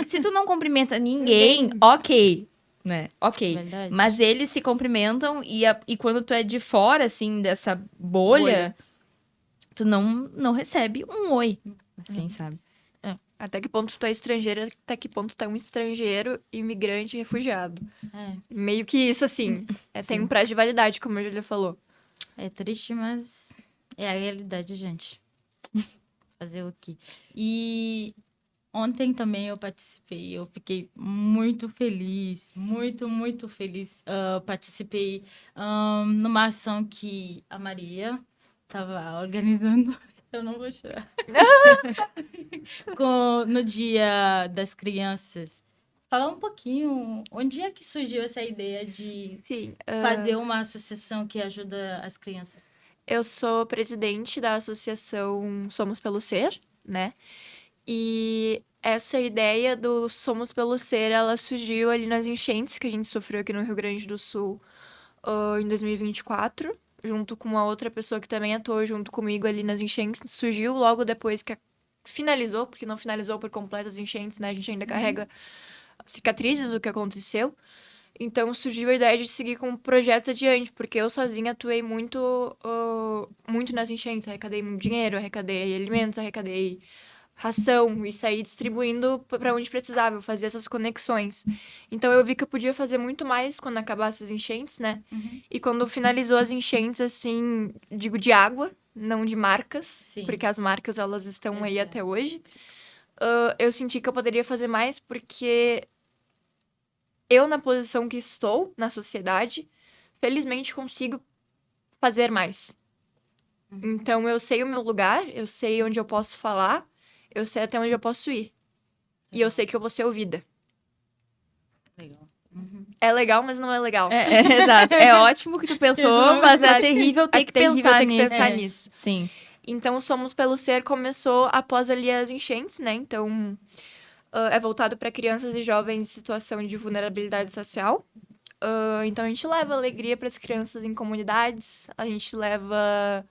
Se tu não cumprimenta ninguém, ok, né? Ok. Verdade. Mas eles se cumprimentam e quando tu é de fora, assim, dessa bolha, tu não recebe um oi, assim, sabe? Até que ponto tu é estrangeira, até que ponto tu é um estrangeiro, imigrante, refugiado. É, Meio que isso, assim, tem um prazo de validade, como a Júlia falou. é triste, mas é a realidade, gente. Fazer o quê? E ontem também eu participei, eu fiquei muito feliz, muito feliz. Participei numa ação que a Maria estava organizando. Eu não vou chorar. No Dia das Crianças. Falar um pouquinho, onde é que surgiu essa ideia de Sim, fazer uma associação que ajuda as crianças? eu sou presidente da associação Somos Pelo Ser, né? E essa ideia do Somos Pelo Ser, ela surgiu ali nas enchentes que a gente sofreu aqui no Rio Grande do Sul em 2024, junto com uma outra pessoa que também atuou junto comigo ali nas enchentes. Surgiu logo depois que finalizou, porque não finalizou por completo as enchentes, né? A gente ainda carrega cicatrizes do que aconteceu. Então surgiu a ideia de seguir com projetos adiante, porque eu sozinha atuei muito nas enchentes. Arrecadei muito dinheiro, arrecadei alimentos, arrecadei ração e saí distribuindo para onde precisava, eu fazia essas conexões. Então eu vi que eu podia fazer muito mais quando acabasse as enchentes, né? E quando finalizou as enchentes, assim, digo de água, não de marcas, Sim. porque as marcas elas estão aí Exato. até hoje. Eu senti que eu poderia fazer mais porque eu, na posição que estou na sociedade, felizmente consigo fazer mais. Então, eu sei o meu lugar, eu sei onde eu posso falar, eu sei até onde eu posso ir. E eu sei que eu vou ser ouvida. Legal. É legal, mas não é legal. Exato. É ótimo que tu pensou, mas é terrível ter É que terrível pensar ter que nisso. pensar É. nisso. Sim. Então, o Somos Pelo Ser começou após ali as enchentes, né? Então, é voltado para crianças e jovens em situação de vulnerabilidade social. Então, a gente leva alegria para as crianças em comunidades, a gente leva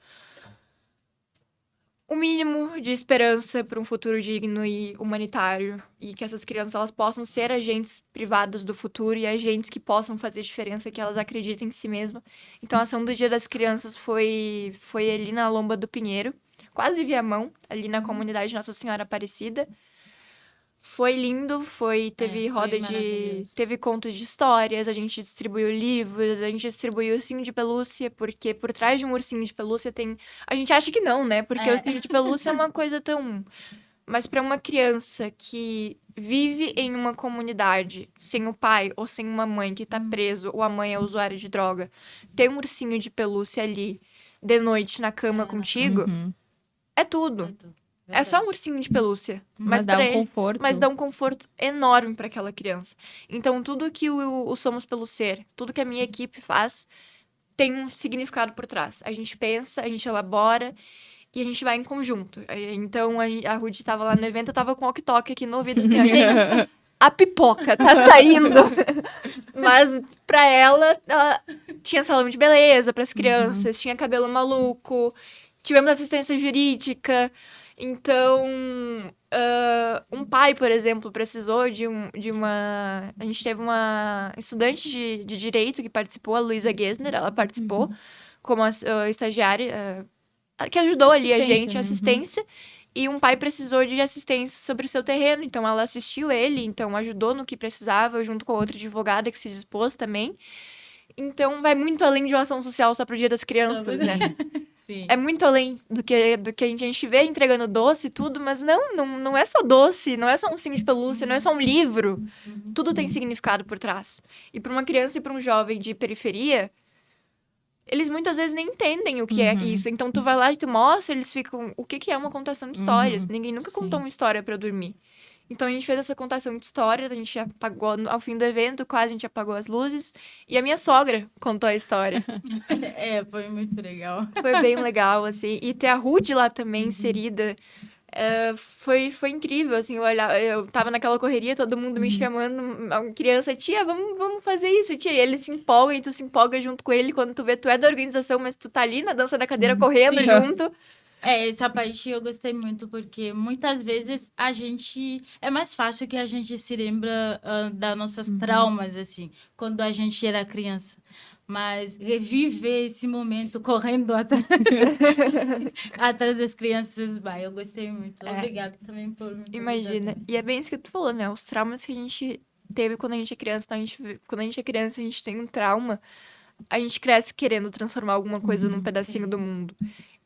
o mínimo de esperança para um futuro digno e humanitário. E que essas crianças elas possam ser agentes privados do futuro e agentes que possam fazer diferença, que elas acreditem em si mesmas. Então, a ação do Dia das Crianças foi ali na Lomba do Pinheiro, quase Viamão, ali na comunidade Nossa Senhora Aparecida. Foi lindo, teve foi roda maravilhoso. teve contos de histórias, a gente distribuiu livros, a gente distribuiu ursinho de pelúcia, porque por trás de um ursinho de pelúcia tem... A gente acha que não, né? Porque o ursinho de pelúcia é uma coisa tão... Mas para uma criança que vive em uma comunidade sem o pai ou sem uma mãe que tá preso, ou a mãe é usuária de droga, ter um ursinho de pelúcia ali de noite na cama contigo, Uhum. é tudo. É só um ursinho de pelúcia. Mas dá pra um ele- conforto. Mas dá um conforto enorme para aquela criança. Então, tudo que o Somos Pelo Ser, tudo que a minha equipe faz, tem um significado por trás. A gente pensa, a gente elabora e a gente vai em conjunto. Então, a Ruth estava lá no evento, eu tava com o walkie-talkie aqui no ouvido, assim, ó, gente, a pipoca tá saindo. Mas pra ela tinha salão de beleza pras crianças, tinha cabelo maluco, tivemos assistência jurídica. Então, um pai, por exemplo, precisou de uma... A gente teve uma estudante de direito que participou, a Luísa Gesner, ela participou como estagiária, que ajudou ali a Assistência, gente, né? assistência. E um pai precisou de assistência sobre o seu terreno, então ela assistiu ele, então ajudou no que precisava, junto com outra advogada que se dispôs também. Então, vai muito além de uma ação social só pro Dia das Crianças, né? Sim. É muito além do que a gente vê entregando doce e tudo, mas não é só doce, não é só um ursinho de pelúcia, não é só um livro. Tudo tem significado por trás. E para uma criança e para um jovem de periferia, eles muitas vezes nem entendem o que é isso. Então, tu vai lá e tu mostra, eles ficam... O que é uma contação de histórias? Ninguém nunca contou uma história para dormir. Então, a gente fez essa contação de história, a gente apagou, ao fim do evento, quase a gente apagou as luzes. E a minha sogra contou a história. Foi muito legal. Foi bem legal, assim. E ter a Ruth lá também inserida, foi incrível, assim. Eu tava naquela correria, todo mundo me chamando, a criança, tia, vamos fazer isso, tia. E ele se empolga, e tu se empolga junto com ele. Quando tu vê, tu é da organização, mas tu tá ali na dança da cadeira, correndo Sim. junto. Essa parte eu gostei muito, porque muitas vezes a gente... É mais fácil que a gente se lembra das nossas traumas, assim, quando a gente era criança. Mas reviver esse momento correndo atrás, atrás das crianças, vai, eu gostei muito. Obrigada também por me Imagina. convidar. E é bem isso que tu falou, né? Os traumas que a gente teve quando a gente é criança. Então quando a gente é criança, a gente tem um trauma, a gente cresce querendo transformar alguma coisa num pedacinho do mundo.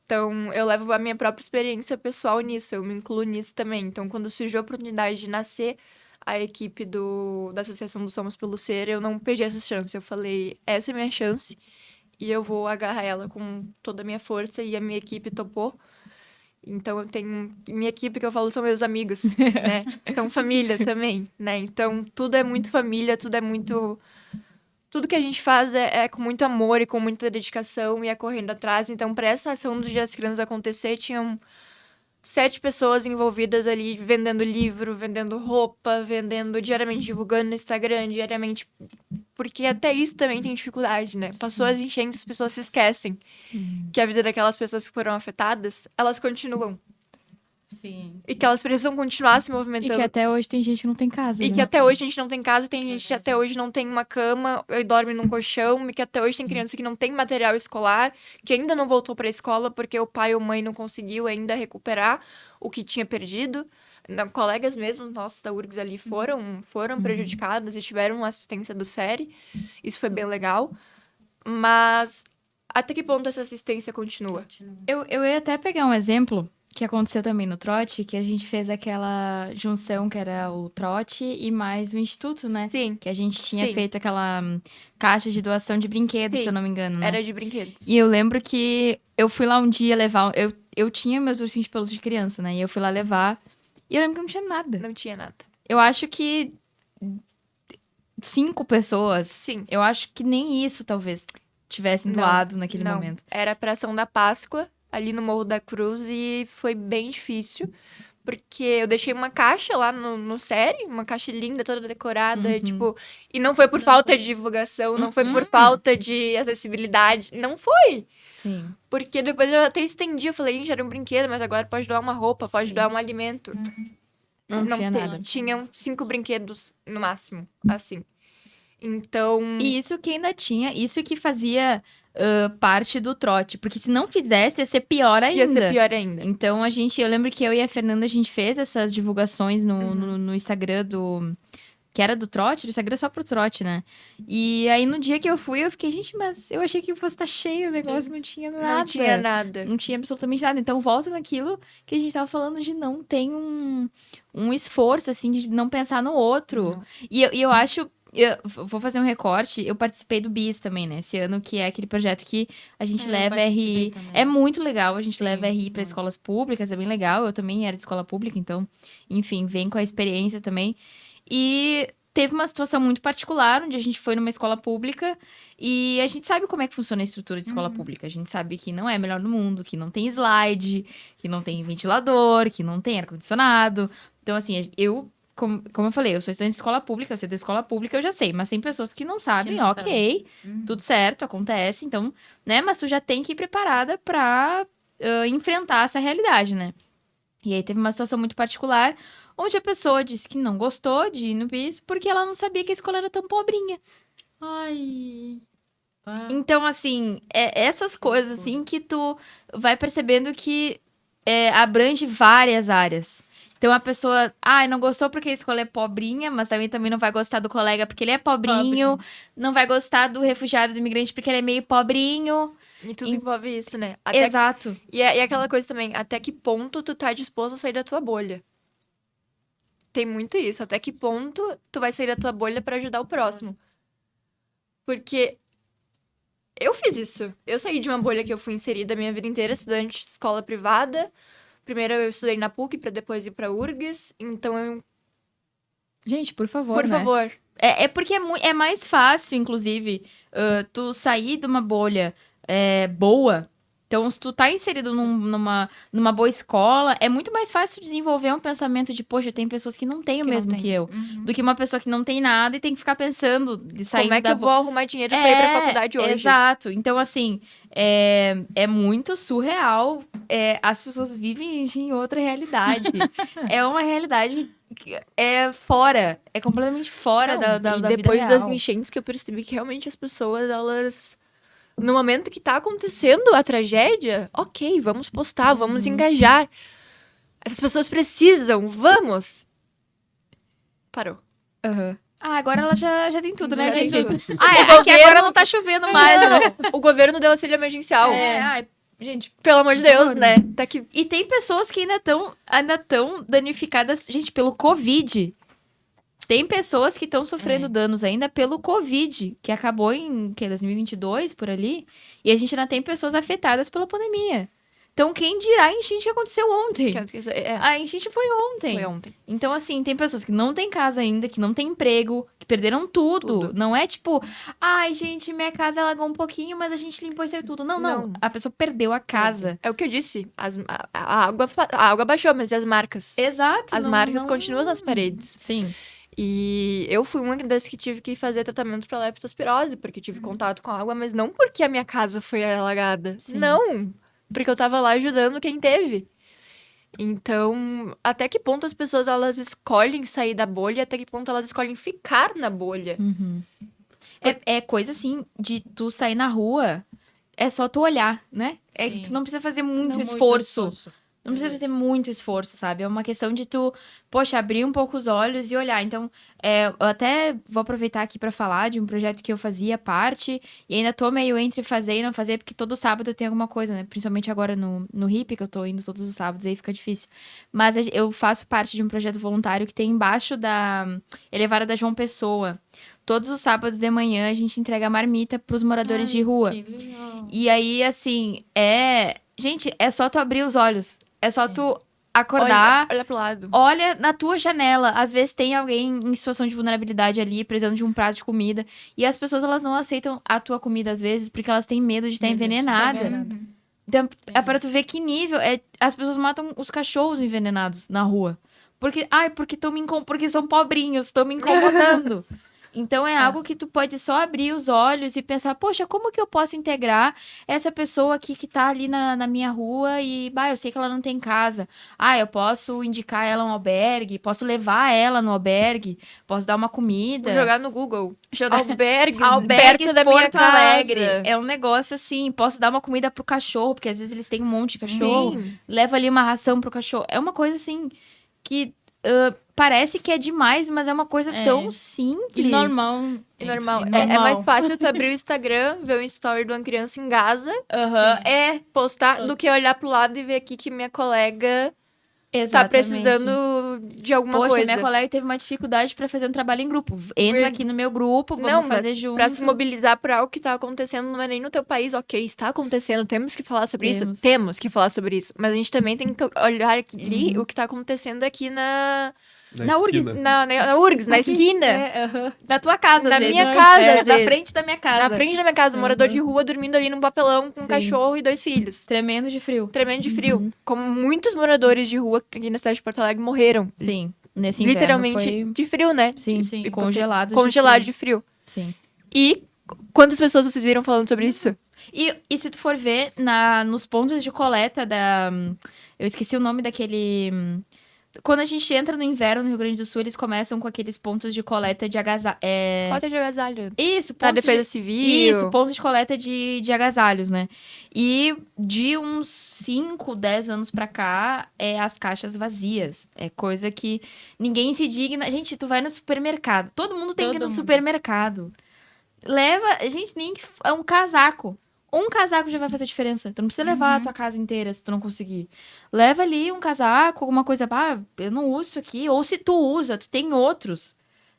Então, eu levo a minha própria experiência pessoal nisso, eu me incluo nisso também. Então, quando surgiu a oportunidade de nascer a equipe da Associação do Somos Pelo Ser, eu não perdi essa chance. Eu falei, essa é a minha chance e eu vou agarrar ela com toda a minha força, e a minha equipe topou. Então, eu tenho... Minha equipe, que eu falo, são meus amigos, né? São família também, né? Então, tudo é muito família, tudo é muito... Tudo que a gente faz é com muito amor e com muita dedicação e é correndo atrás. Então, para essa ação do Dia das Crianças acontecer, tinham 7 pessoas envolvidas ali, vendendo livro, vendendo roupa, vendendo diariamente, divulgando no Instagram, diariamente. Porque até isso também tem dificuldade, né? Passou as enchentes, as pessoas se esquecem que a vida daquelas pessoas que foram afetadas, elas continuam. Sim. E que elas precisam continuar se E movimentando. que até hoje tem gente que não tem casa, E né? que até hoje a gente não tem casa, tem gente que até hoje não tem uma cama e dorme num colchão, e que até hoje tem criança que não tem material escolar, que ainda não voltou para a escola porque o pai ou mãe não conseguiu ainda recuperar o que tinha perdido. Colegas mesmo nossos da URGS ali foram prejudicados e tiveram assistência do SERI. Isso foi bem legal. Mas até que ponto essa assistência continua? Eu ia até pegar um exemplo que aconteceu também no trote, que a gente fez aquela junção que era o trote e mais o instituto, né? Sim. Que a gente tinha Sim. feito aquela caixa de doação de brinquedos, Sim. se eu não me engano, né? Era de brinquedos. E eu lembro que eu fui lá um dia levar... Eu tinha meus ursinhos de pelúcia de criança, né? E eu fui lá levar. E eu lembro que não tinha nada. Não tinha nada. Eu acho que 5 pessoas... Sim. Eu acho que nem isso, talvez, tivessem Não, doado naquele não. momento. Era pra ação da Páscoa, ali no Morro da Cruz, e foi bem difícil. Porque eu deixei uma caixa lá no SERI, uma caixa linda, toda decorada, tipo... E não foi por falta de divulgação, não foi por falta de acessibilidade, não foi. Sim. Porque depois eu até estendi, eu falei, gente, era um brinquedo, mas agora pode doar uma roupa, pode doar um alimento. Não tinha tem. nada. Tinham 5 brinquedos no máximo, assim. Então... E isso que ainda tinha, isso que fazia parte do trote. Porque se não fizesse, ia ser pior ainda. ia ser pior ainda. Então, eu lembro que eu e a Fernanda, a gente fez essas divulgações no Instagram que era do trote, do Instagram só pro trote, né? E aí, no dia que eu fui, eu fiquei, gente, mas eu achei que fosse estar cheio o negócio, não tinha nada. Não tinha nada. Não tinha absolutamente nada. Então, volta naquilo que a gente tava falando de não ter um esforço, assim, de não pensar no outro. Não. E eu acho... Eu vou fazer um recorte. Eu participei do BIS também, né? Esse ano, que é aquele projeto que a gente Eu leva participei RI. também. É muito legal, a gente Sim, leva RI para muito. escolas públicas, é bem legal. Eu também era de escola pública, então, enfim, vem com a experiência também. E teve uma situação muito particular, onde a gente foi numa escola pública e a gente sabe como é que funciona a estrutura de escola pública. A gente sabe que não é a melhor do mundo, que não tem slide, que não tem ventilador, que não tem ar-condicionado. Então, assim, como eu falei, eu sou estudante de escola pública, eu sei da escola pública, eu já sei. Mas tem pessoas que não sabem, Que não ok, tudo certo, acontece. Então, né, mas tu já tem que ir preparada pra enfrentar essa realidade, né? E aí teve uma situação muito particular, onde a pessoa disse que não gostou de ir no BIS, porque ela não sabia que a escola era tão pobrinha. Ai. Pá. Então, assim, essas coisas, assim, que tu vai percebendo que abrange várias áreas. Então, a pessoa, não gostou porque a escola é pobrinha, mas também não vai gostar do colega porque ele é pobrinho. Não vai gostar do refugiado, do imigrante porque ele é meio pobrinho. E tudo envolve isso, né? Exato. E aquela coisa também, até que ponto tu tá disposto a sair da tua bolha? Tem muito isso. Até que ponto tu vai sair da tua bolha pra ajudar o próximo? Porque eu fiz isso. Eu saí de uma bolha que eu fui inserida a minha vida inteira, estudante de escola privada. Primeiro eu estudei na PUC, pra depois ir pra URGS. Então, Gente, por favor, por né? favor. É porque é mais fácil, inclusive, tu sair de uma bolha boa. Então, se tu tá inserido numa boa escola, é muito mais fácil desenvolver um pensamento de, poxa, tem pessoas que não têm o Que não mesmo tem. que eu. Do que uma pessoa que não tem nada e tem que ficar pensando de sair Como é que da eu vou arrumar dinheiro pra ir pra faculdade hoje? Exato. Então, assim, é muito surreal. As pessoas vivem em outra realidade. É uma realidade é fora. É completamente fora Não, da e vida depois real. das enchentes que eu percebi que realmente as pessoas, elas... No momento que tá acontecendo a tragédia, ok, vamos postar, vamos engajar. Essas pessoas precisam, vamos! Parou. Aham. Ah, agora ela já tem tudo, né, Já tem gente? tudo. Ah, O é que governo- agora não tá chovendo mais, né? O governo deu auxílio emergencial. Ai, gente. Pelo amor de Deus, né? Tá que... E tem pessoas que ainda tão danificadas, gente, pelo Covid. Tem pessoas que estão sofrendo danos ainda pelo Covid, que acabou em 2022, por ali. E a gente ainda tem pessoas afetadas pela pandemia. Então, quem dirá a enchente que aconteceu ontem? A enchente foi ontem. Foi ontem. Então, assim, tem pessoas que não têm casa ainda, que não têm emprego, que perderam tudo. Tudo. Não é tipo, ai, gente, minha casa alagou um pouquinho, mas a gente limpou e saiu tudo. Não. Não. A pessoa perdeu a casa. É o que eu disse. A água baixou, mas e as marcas? Exato. As marcas continuam nas paredes. Sim. E eu fui uma das que tive que fazer tratamento para leptospirose, porque tive contato com a água, mas não porque a minha casa foi alagada. Sim. Não! Porque eu tava lá ajudando quem teve. Então, até que ponto as pessoas elas escolhem sair da bolha, até que ponto elas escolhem ficar na bolha. É coisa assim de tu sair na rua, é só tu olhar, né? É que Sim. tu não precisa fazer muito Não esforço. Não precisa fazer muito esforço, sabe? É uma questão de tu, poxa, abrir um pouco os olhos e olhar. Então, eu até vou aproveitar aqui pra falar de um projeto que eu fazia parte e ainda tô meio entre fazer e não fazer, porque todo sábado eu tenho alguma coisa, né? Principalmente agora no HIP, que eu tô indo todos os sábados, aí fica difícil. Mas eu faço parte de um projeto voluntário que tem embaixo da Elevada da João Pessoa. Todos os sábados de manhã a gente entrega marmita pros moradores de rua. Que legal. E aí, assim, gente, é só tu abrir os olhos. É só tu acordar, Olha pro lado. olha na tua janela. Às vezes tem alguém em situação de vulnerabilidade ali, precisando de um prato de comida. E as pessoas, elas não aceitam a tua comida, às vezes, porque elas têm medo de estar envenenada. Então, é para tu ver que nível. As pessoas matam os cachorros envenenados na rua. Porque porque são pobrinhos, estão me incomodando. Então, é algo que tu pode só abrir os olhos e pensar, poxa, como que eu posso integrar essa pessoa aqui que tá ali na minha rua e, eu sei que ela não tem casa. Eu posso indicar ela um albergue, posso levar ela no albergue, posso dar uma comida. Vou jogar no Google. Albergues perto da minha Porto casa. Alegre. É um negócio assim, posso dar uma comida pro cachorro, porque às vezes eles têm um monte de cachorro. Sim. Leva ali uma ração pro cachorro. É uma coisa assim que parece que é demais, mas é uma coisa tão simples. E normal. É normal. É É mais fácil tu abrir o Instagram, ver um story de uma criança em Gaza, Aham, postar, do que olhar pro lado e ver aqui que minha colega tá exatamente. precisando de alguma Poxa, coisa. minha colega teve uma dificuldade pra fazer um trabalho em grupo. Entra aqui no meu grupo, vamos Não, fazer mas junto. pra se mobilizar por algo que tá acontecendo, não é nem no teu país, ok, está acontecendo, temos que falar sobre Temos. isso, temos que falar sobre isso. Mas a gente também tem que olhar ali o que tá acontecendo aqui na Na URGS, esquina. na URGS, na Aqui, esquina. Na tua casa, Na às vezes. minha casa, às Na vezes. frente da minha casa. Na frente da minha casa, um morador de rua dormindo ali num papelão com um cachorro e 2 filhos. Tremendo de frio. Tremendo de frio. Como muitos moradores de rua aqui na cidade de Porto Alegre morreram. Sim, nesse inverno Literalmente foi... de frio, né? Sim, Sim. congelado. Congelado de frio. Sim. E quantas pessoas vocês viram falando sobre isso? E se tu for ver nos pontos de coleta da... Eu esqueci o nome daquele... Quando a gente entra no inverno no Rio Grande do Sul, eles começam com aqueles pontos de coleta de agasalho. Falta de agasalho. Isso, Da pontos defesa de... civil. Isso, pontos de coleta de agasalhos, né? E de uns 5, 10 anos pra cá, as caixas vazias. É coisa que ninguém se digna. Gente, tu vai no supermercado. Todo mundo tem que ir no Todo mundo. supermercado. Leva... Gente, nem que é um casaco. Um casaco já vai fazer diferença. Tu não precisa levar a tua casa inteira se tu não conseguir. Leva ali um casaco, alguma coisa. Eu não uso isso aqui. Ou se tu usa, tu tem outros.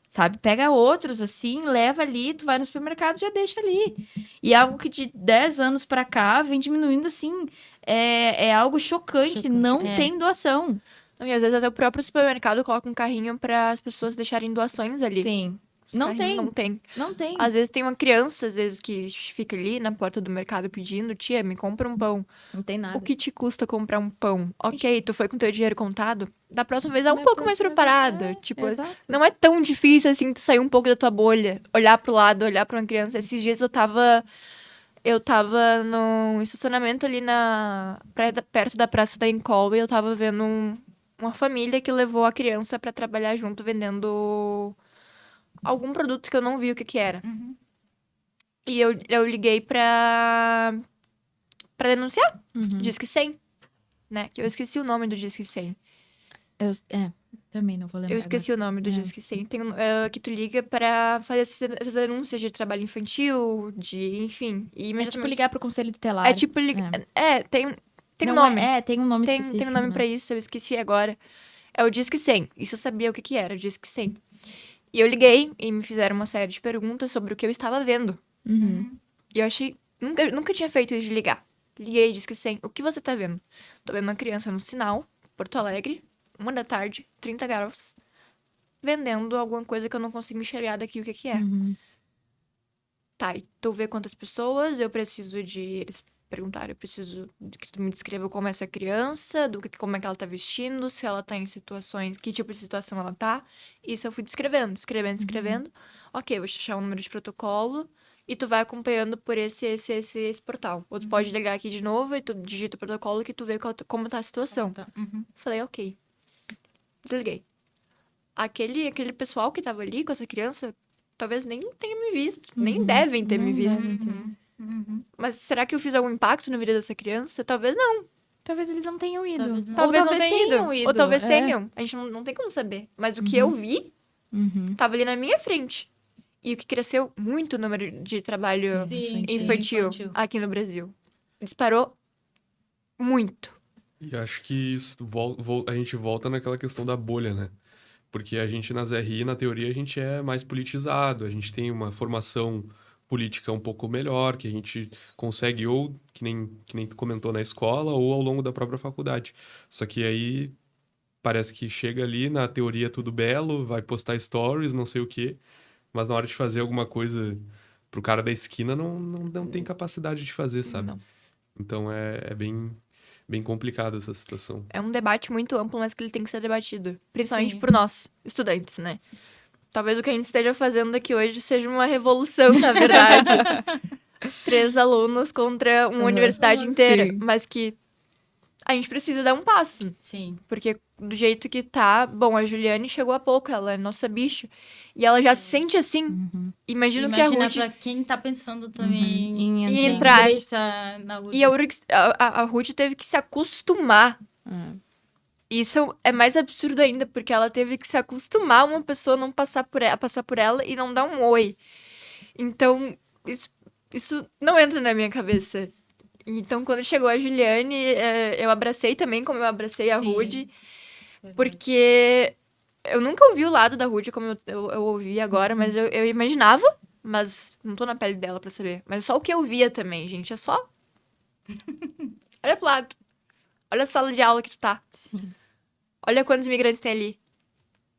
Sabe? Pega outros, assim, leva ali, tu vai no supermercado e já deixa ali. E algo que de 10 anos pra cá vem diminuindo, assim. É algo chocante. Não tem doação. Não, e às vezes até o próprio supermercado coloca um carrinho para as pessoas deixarem doações ali. Sim. Os Não carrinhos tem. Não tem. Não tem. Às vezes tem uma criança, às vezes, que fica ali na porta do mercado pedindo, tia, me compra um pão. Não tem nada. O que te custa comprar um pão? Ok, tu foi com teu dinheiro contado? Da próxima vez é um pouco mais preparado. Tipo, Exato. não é tão difícil assim tu sair um pouco da tua bolha, olhar pro lado, olhar pra uma criança. Esses dias eu tava num estacionamento ali perto da Praça da Encol e eu tava vendo uma família que levou a criança pra trabalhar junto vendendo algum produto que eu não vi o que era. Uhum. E eu liguei pra denunciar. Disque 100, né? Que eu esqueci o nome do Disque 100. Também não vou lembrar. Eu esqueci o nome do Disque 100. Tem que tu liga pra fazer essas denúncias de trabalho infantil, enfim. E É tipo ligar pro conselho tutelar. É tipo ligar. Tem Não, nome. tem um nome Tem específico. um nome né? pra isso, eu esqueci agora. É o Disque 100. Isso eu sabia o que era, o Disque 100. E eu liguei e me fizeram uma série de perguntas sobre o que eu estava vendo. Uhum. E eu achei... Nunca tinha feito isso de ligar. Liguei, Disque 100. O que você tá vendo? Tô vendo uma criança no sinal, Porto Alegre, 1 da tarde, 30 graus, vendendo alguma coisa que eu não consigo enxergar daqui o que é. Uhum. Tá, e tu vê quantas pessoas, eu preciso de... Eles perguntaram, eu preciso que tu me descreva como é essa criança, como é que ela tá vestindo, se ela tá em situações, que tipo de situação ela tá. Isso eu fui descrevendo. Ok, vou te achar um número de protocolo e tu vai acompanhando por esse portal. Ou tu pode ligar aqui de novo e tu digita o protocolo que tu vê como tá a situação. Tá. Uhum. Falei, ok. Desliguei. Aquele pessoal que tava ali com essa criança, talvez nem tenha me visto. Nem devem ter me visto. Uhum. Mas será que eu fiz algum impacto na vida dessa criança? Talvez não. Talvez eles não tenham ido. Talvez não. Talvez não tenham tenham ido. Ou talvez é. tenham. A gente não tem como saber. Mas o que eu vi, Uhum. tava ali na minha frente. E o que cresceu muito o número de trabalho Sim, infantil aqui no Brasil. Disparou muito. E acho que isso a gente volta naquela questão da bolha, né? Porque a gente nas RI, na teoria, a gente é mais politizado, a gente tem uma formação política um pouco melhor, que a gente consegue ou, que nem tu comentou, na escola, ou ao longo da própria faculdade. Só que aí parece que chega ali, na teoria tudo belo, vai postar stories, não sei o quê, mas na hora de fazer alguma coisa pro cara da esquina, não tem capacidade de fazer, sabe? Não. Então é bem complicada essa situação. É um debate muito amplo, mas que ele tem que ser debatido. Principalmente Sim. por nós, estudantes, né? Talvez o que a gente esteja fazendo aqui hoje seja uma revolução, na verdade. 3 alunos contra uma universidade inteira. Sim. Mas que a gente precisa dar um passo. Sim. Porque do jeito que tá... Bom, a Juliane chegou há pouco, ela é nossa bicho. E ela já se sente assim. Imagina que a Ruth... pra quem tá pensando também Em entrar. ingressar na URGS. E a Ruth teve que se acostumar. Isso é mais absurdo ainda, porque ela teve que se acostumar a uma pessoa não passar por ela e não dar um oi. Então, isso não entra na minha cabeça. Então, quando chegou a Juliane, eu abracei também, como eu abracei a Sim. Ruth. Porque eu nunca ouvi o lado da Ruth como eu ouvi agora, mas eu imaginava, mas não tô na pele dela pra saber. Mas só o que eu via também, gente, é só... Olha pro lado. Olha a sala de aula que tu tá. Sim. Olha quantos imigrantes tem ali.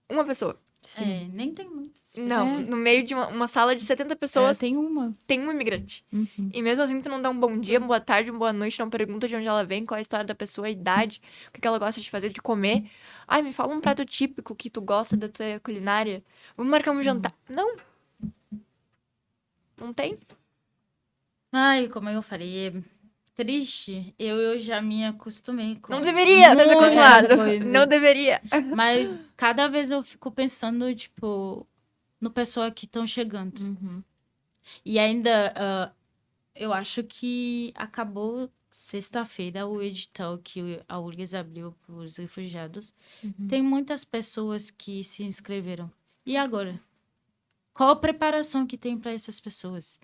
Uma pessoa. É, nem tem muito. Não, É. no meio de uma sala de 70 pessoas, Tem uma. tem um imigrante. Uhum. E mesmo assim, tu não dá um bom dia, uma boa tarde, uma boa noite, não pergunta de onde ela vem, qual é a história da pessoa, a idade, o que ela gosta de fazer, de comer. Ai, me fala um prato típico que tu gosta da tua culinária. Vamos marcar um jantar. Não. Não tem. Ai, como eu falei, é triste. Eu já me acostumei com Não deveria ter se muitas acostumado. coisas. Não deveria. Mas cada vez eu fico pensando, tipo, no pessoal que estão chegando. Uhum. E ainda, eu acho que acabou sexta-feira o edital que a URGS abriu para os refugiados. Tem muitas pessoas que se inscreveram. E agora? Qual a preparação que tem para essas pessoas?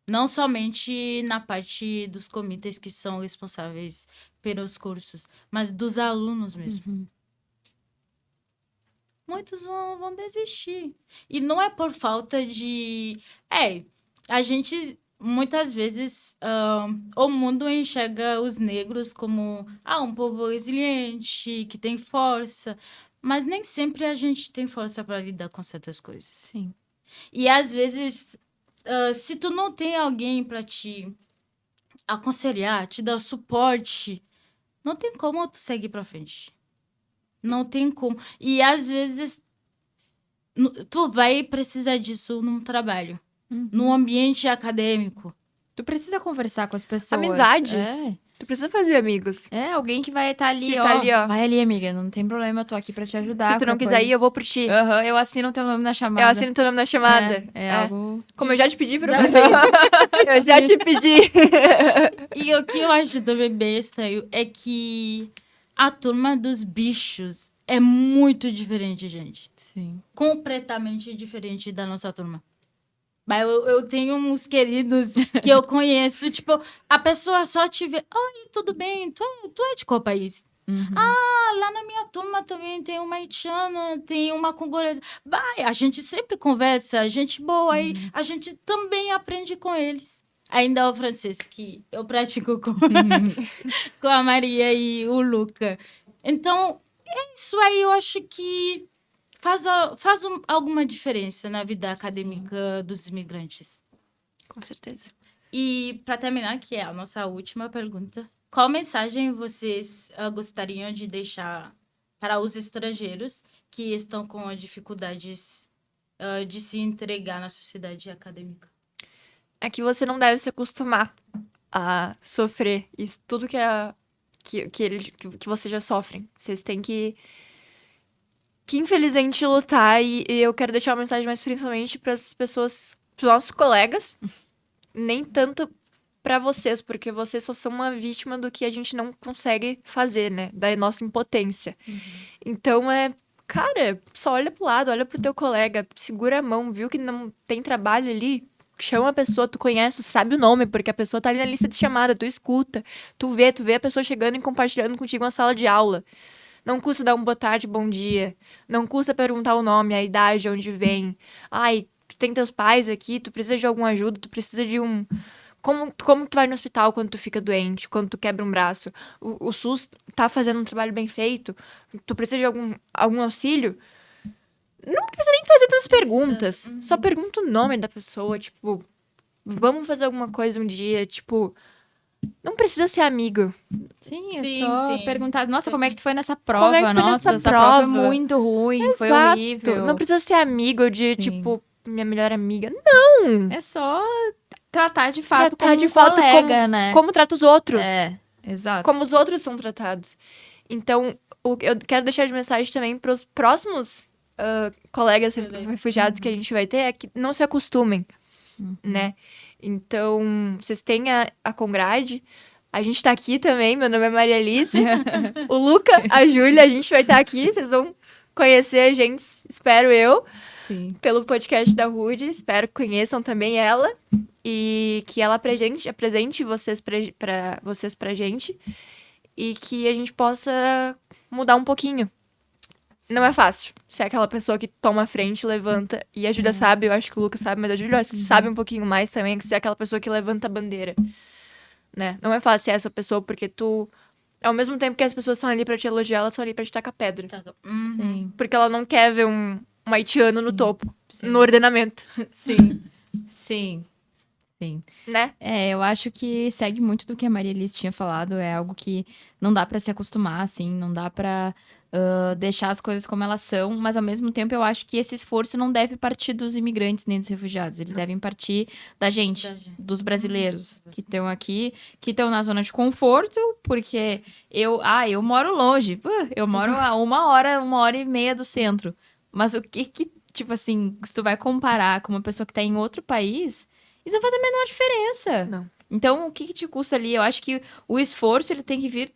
Não somente na parte dos comitês que são responsáveis pelos cursos, mas dos alunos mesmo. Muitos vão desistir. E não é por falta de... a gente, muitas vezes, o mundo enxerga os negros como um povo resiliente, que tem força. Mas nem sempre a gente tem força para lidar com certas coisas. Sim. E às vezes, se tu não tem alguém para te aconselhar, te dar suporte, não tem como tu seguir para frente. Não tem como. E às vezes, tu vai precisar disso num trabalho, num ambiente acadêmico. Tu precisa conversar com as pessoas. Amizade. É. Tu precisa fazer amigos. É, alguém que vai estar ali, Que ó. tá ali, ó. Vai ali, amiga. Não tem problema, eu tô aqui pra te ajudar. Se tu não qualquer quiser coisa. ir, eu vou por ti. Aham, eu assino o teu nome na chamada. Eu assino teu nome na chamada. É algo... Como eu já te pedi pra Já você. Eu já te pedi. E o que eu acho também bem estranho é que a turma dos bichos é muito diferente, gente. Sim. Completamente diferente da nossa turma. Mas eu tenho uns queridos que eu conheço, tipo, a pessoa só te vê, oi, tudo bem, tu é de qual país? Uhum. Ah, lá na minha turma também tem uma haitiana, tem uma congolesa. Vai, a gente sempre conversa, a gente boa, aí a gente também aprende com eles. Ainda o francês, que eu pratico com a Maria e o Luca. Então, é isso aí, eu acho que faz alguma diferença na vida acadêmica dos imigrantes. Com certeza. E, para terminar, que é a nossa última pergunta, qual mensagem vocês gostariam de deixar para os estrangeiros que estão com dificuldades de se entregar na sociedade acadêmica? É que você não deve se acostumar a sofrer isso, tudo que vocês já sofrem. Vocês têm que infelizmente lutar, e eu quero deixar uma mensagem mais principalmente para as pessoas, para os nossos colegas, nem tanto para vocês, porque vocês só são uma vítima do que a gente não consegue fazer, né? Da nossa impotência. Então cara, só olha pro lado, olha pro teu colega, segura a mão, viu que não tem trabalho ali, chama a pessoa, tu conhece, sabe o nome, porque a pessoa tá ali na lista de chamada, tu escuta, tu vê a pessoa chegando e compartilhando contigo uma sala de aula. Não custa dar um boa tarde, bom dia. Não custa perguntar o nome, a idade, onde vem. Ai, tu tem teus pais aqui, tu precisa de alguma ajuda, tu precisa de um... Como tu vai no hospital quando tu fica doente, quando tu quebra um braço? O SUS tá fazendo um trabalho bem feito? Tu precisa de algum auxílio? Não precisa nem fazer tantas perguntas. Só pergunta o nome da pessoa, tipo... Vamos fazer alguma coisa um dia, tipo... Não precisa ser amigo. Sim, é Sim, só sim. perguntar, nossa, como é que tu foi nessa prova? Como é que tu foi Nossa, nessa essa prova é prova? muito ruim, foi Exato. horrível. Não precisa ser amigo de, Sim. tipo, minha melhor amiga. Não! É só tratar de fato Tratar como de um fato colega, né? Como trata os outros. É, exato. Como os outros são tratados. Então, eu quero deixar de mensagem também para os próximos colegas refugiados que a gente vai ter, é que não se acostumem, né? Então, vocês têm a Congrade, a gente tá aqui também, meu nome é Maria Alice, o Luca, a Júlia, a gente vai estar aqui, vocês vão conhecer a gente, espero eu, Sim. pelo podcast da Rude, espero que conheçam também ela, e que ela apresente vocês pra gente, e que a gente possa mudar um pouquinho. Não é fácil ser aquela pessoa que toma a frente, levanta. E a Júlia sabe, eu acho que o Lucas sabe, mas a Júlia acho que sabe um pouquinho mais também, que ser aquela pessoa que levanta a bandeira. Né? Não é fácil ser essa pessoa, porque tu... Ao mesmo tempo que as pessoas estão ali pra te elogiar, elas estão ali pra te tacar pedra. Sim. Porque ela não quer ver um haitiano no topo, Sim. no ordenamento. Sim. Sim. Sim. Né? Eu acho que segue muito do que a Maria Alice tinha falado. É algo que não dá pra se acostumar, assim, não dá pra deixar as coisas como elas são, mas ao mesmo tempo eu acho que esse esforço não deve partir dos imigrantes nem dos refugiados. Eles devem partir da gente, dos brasileiros que estão aqui, que estão na zona de conforto, porque eu moro longe, eu moro a 1h e meia do centro. Mas o que, tipo assim, se tu vai comparar com uma pessoa que tá em outro país, isso não faz a menor diferença. Não. Então, o que te custa ali? Eu acho que o esforço, ele tem que vir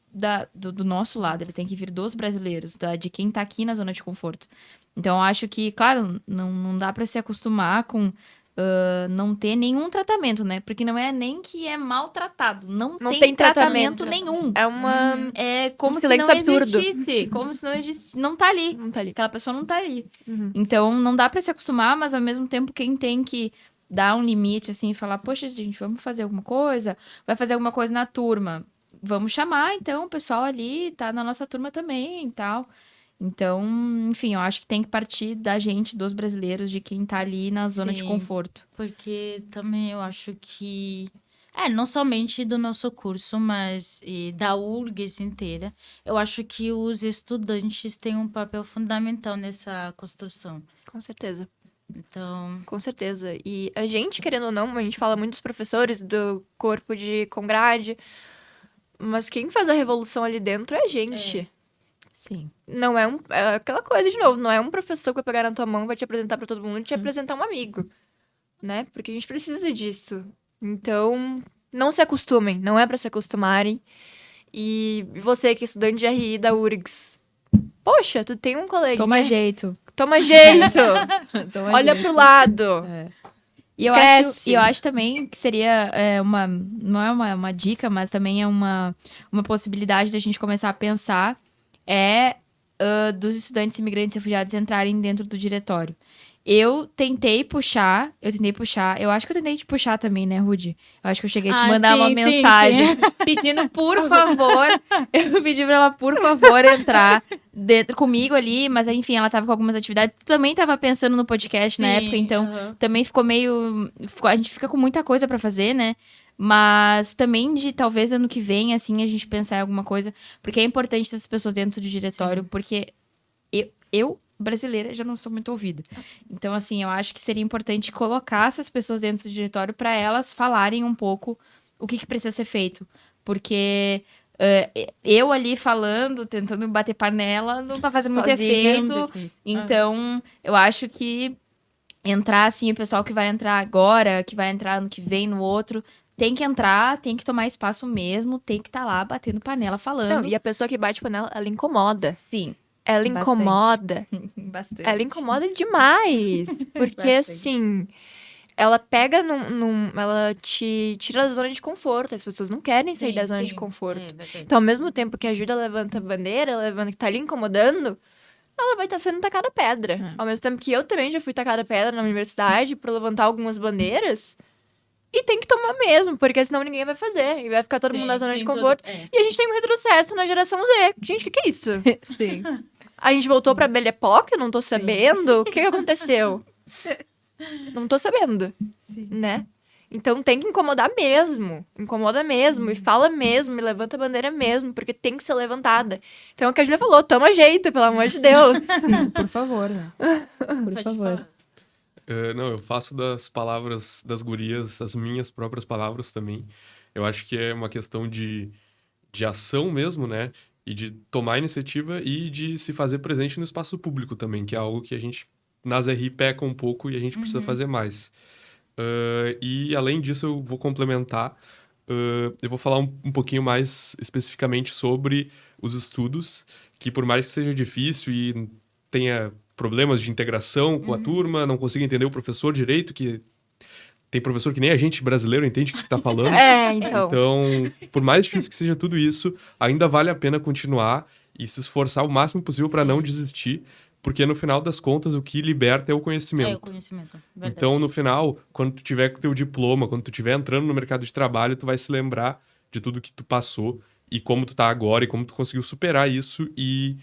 do nosso lado, ele tem que vir dos brasileiros, de quem tá aqui na zona de conforto. Então, eu acho que, claro, não dá pra se acostumar com não ter nenhum tratamento, né? Porque não é nem que é maltratado, não tem tratamento nenhum. É uma... É como se silêncio não absurdo. existisse, como se não existisse, não tá ali. Não tá ali. Aquela pessoa não tá ali. Uhum. Então, não dá pra se acostumar, mas ao mesmo tempo, quem tem que dar um limite, assim, e falar, poxa, gente, vamos fazer alguma coisa? Vai fazer alguma coisa na turma? Vamos chamar, então, o pessoal ali, tá na nossa turma também e tal. Então, enfim, eu acho que tem que partir da gente, dos brasileiros, de quem tá ali na zona de Sim. conforto. Porque também eu acho que... não somente do nosso curso, mas da URGS inteira. Eu acho que os estudantes têm um papel fundamental nessa construção. Com certeza. Então... Com certeza. E a gente, querendo ou não, a gente fala muito dos professores, do corpo de Congrade, Mas quem faz a revolução ali dentro é a gente. Sim. Não é é aquela coisa, de novo, não é um professor que vai pegar na tua mão, vai te apresentar pra todo mundo e te apresentar um amigo, né? Porque a gente precisa disso. Então, não se acostumem, não é pra se acostumarem. E você que é estudante de RI da URGS, poxa, tu tem um coleguinha... Toma jeito. Toma jeito! Toma Olha jeito. pro lado! E eu Cresce. acho também que seria não é uma dica, mas também é uma possibilidade da gente começar a pensar dos estudantes imigrantes e refugiados entrarem dentro do diretório. Eu tentei puxar, eu acho que eu tentei te puxar também, né, Rudy? Eu acho que eu cheguei a te mandar uma mensagem pedindo, por favor, eu pedi pra ela, por favor, entrar dentro comigo ali, mas enfim, ela tava com algumas atividades. Tu também tava pensando no podcast na época, então também ficou a gente fica com muita coisa pra fazer, né? Mas também de talvez ano que vem, assim, a gente pensar em alguma coisa, porque é importante essas pessoas dentro do diretório, porque eu brasileira já não sou muito ouvida. Então, assim, eu acho que seria importante colocar essas pessoas dentro do diretório para elas falarem um pouco o que precisa ser feito. Porque eu ali falando, tentando bater panela, não tá fazendo muito efeito. Então, eu acho que entrar, assim, o pessoal que vai entrar agora, que vai entrar ano que vem, no outro, tem que entrar, tem que tomar espaço mesmo, tem que estar lá batendo panela falando. Não, e a pessoa que bate panela, ela incomoda. Sim. Ela Bastante. incomoda. Bastante. Ela incomoda demais. Porque, Bastante. assim, ela pega ela te tira da zona de conforto. As pessoas não querem sair da zona de conforto. Então, ao mesmo tempo que ajuda, levanta a bandeira, levanta que tá ali incomodando, ela vai estar sendo tacada pedra. Ao mesmo tempo que eu também já fui tacada pedra na universidade pra levantar algumas bandeiras. E tem que tomar mesmo, porque senão ninguém vai fazer. E vai ficar todo mundo na zona de conforto. E a gente tem um retrocesso na geração Z. Gente, o que é isso? Sim. A gente voltou pra Belle Époque? Eu não tô sabendo. O que aconteceu? Não tô sabendo. Né? Então tem que incomodar mesmo. Incomoda mesmo. E fala mesmo. E levanta a bandeira mesmo. Porque tem que ser levantada. Então é o que a Julia falou. Toma jeito, pelo amor de Deus. Sim, por favor, né? Por favor. Não, eu faço das palavras das gurias as minhas próprias palavras também. Eu acho que é uma questão de ação mesmo, né? E de tomar iniciativa e de se fazer presente no espaço público também, que é algo que a gente, nas RI, peca um pouco e a gente precisa fazer mais. E, além disso, eu vou complementar. Eu vou falar um pouquinho mais especificamente sobre os estudos, que por mais que seja difícil e tenha problemas de integração com a turma, não consiga entender o professor direito, que tem professor que nem a gente brasileiro entende o que tá falando. Então. Então, por mais difícil que seja tudo isso, ainda vale a pena continuar e se esforçar o máximo possível para não desistir, porque no final das contas o que liberta é o conhecimento. É o conhecimento, verdade. Então, no final, quando tu tiver com o teu diploma, quando tu estiver entrando no mercado de trabalho, tu vai se lembrar de tudo que tu passou e como tu tá agora e como tu conseguiu superar isso e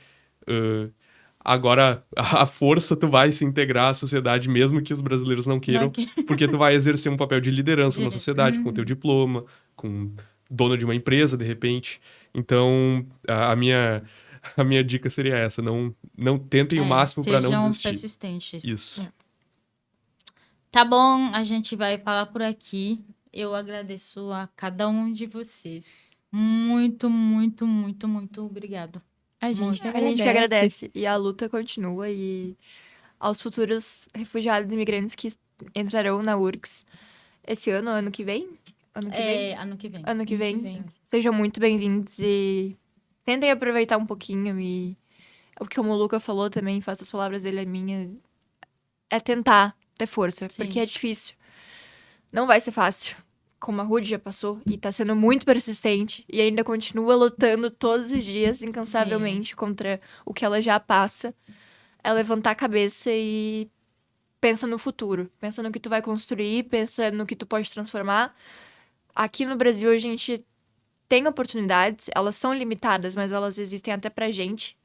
agora a força tu vai se integrar à sociedade, mesmo que os brasileiros não queiram, porque tu vai exercer um papel de liderança na sociedade com o teu diploma, com dono de uma empresa, de repente. Então, a minha dica seria essa, não tentem o máximo para não sejam desistir. persistentes. Isso. Tá bom, a gente vai parar por aqui. Eu agradeço a cada um de vocês. Muito, muito, muito, muito obrigado. A gente que agradece. E a luta continua. E aos futuros refugiados e imigrantes que entrarão na URGS esse ano, ano que vem? Ano que vem. Ano que vem. Sejam muito bem-vindos e tentem aproveitar um pouquinho. E o que o Luca falou também, faça as palavras dele a minha, é tentar ter força, porque é difícil. Não vai ser fácil. Como a Rudy já passou, e tá sendo muito persistente, e ainda continua lutando todos os dias, incansavelmente, contra o que ela já passa, é levantar a cabeça e pensa no futuro. Pensa no que tu vai construir, pensa no que tu pode transformar. Aqui no Brasil, a gente tem oportunidades, elas são limitadas, mas elas existem até pra gente.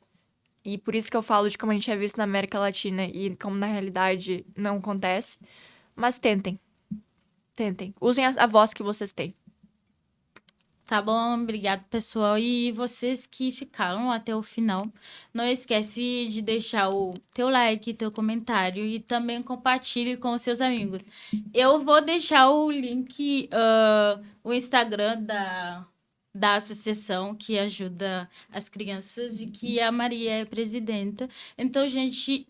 E por isso que eu falo de como a gente é visto na América Latina e como na realidade não acontece. Mas tentem. Tentem. Usem a voz que vocês têm. Tá bom, obrigado, pessoal. E vocês que ficaram até o final, não esquece de deixar o teu like, teu comentário e também compartilhe com os seus amigos. Eu vou deixar o link, o Instagram da associação que ajuda as crianças e que a Maria é presidenta. Então, gente,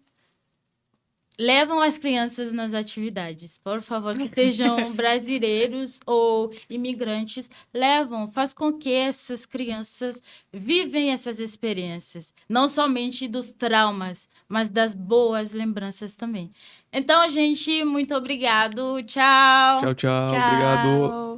levam as crianças nas atividades. Por favor, que sejam brasileiros ou imigrantes, faz com que essas crianças vivem essas experiências, não somente dos traumas, mas das boas lembranças também. Então, gente, muito obrigado. Tchau. Tchau, tchau. Obrigado. Tchau.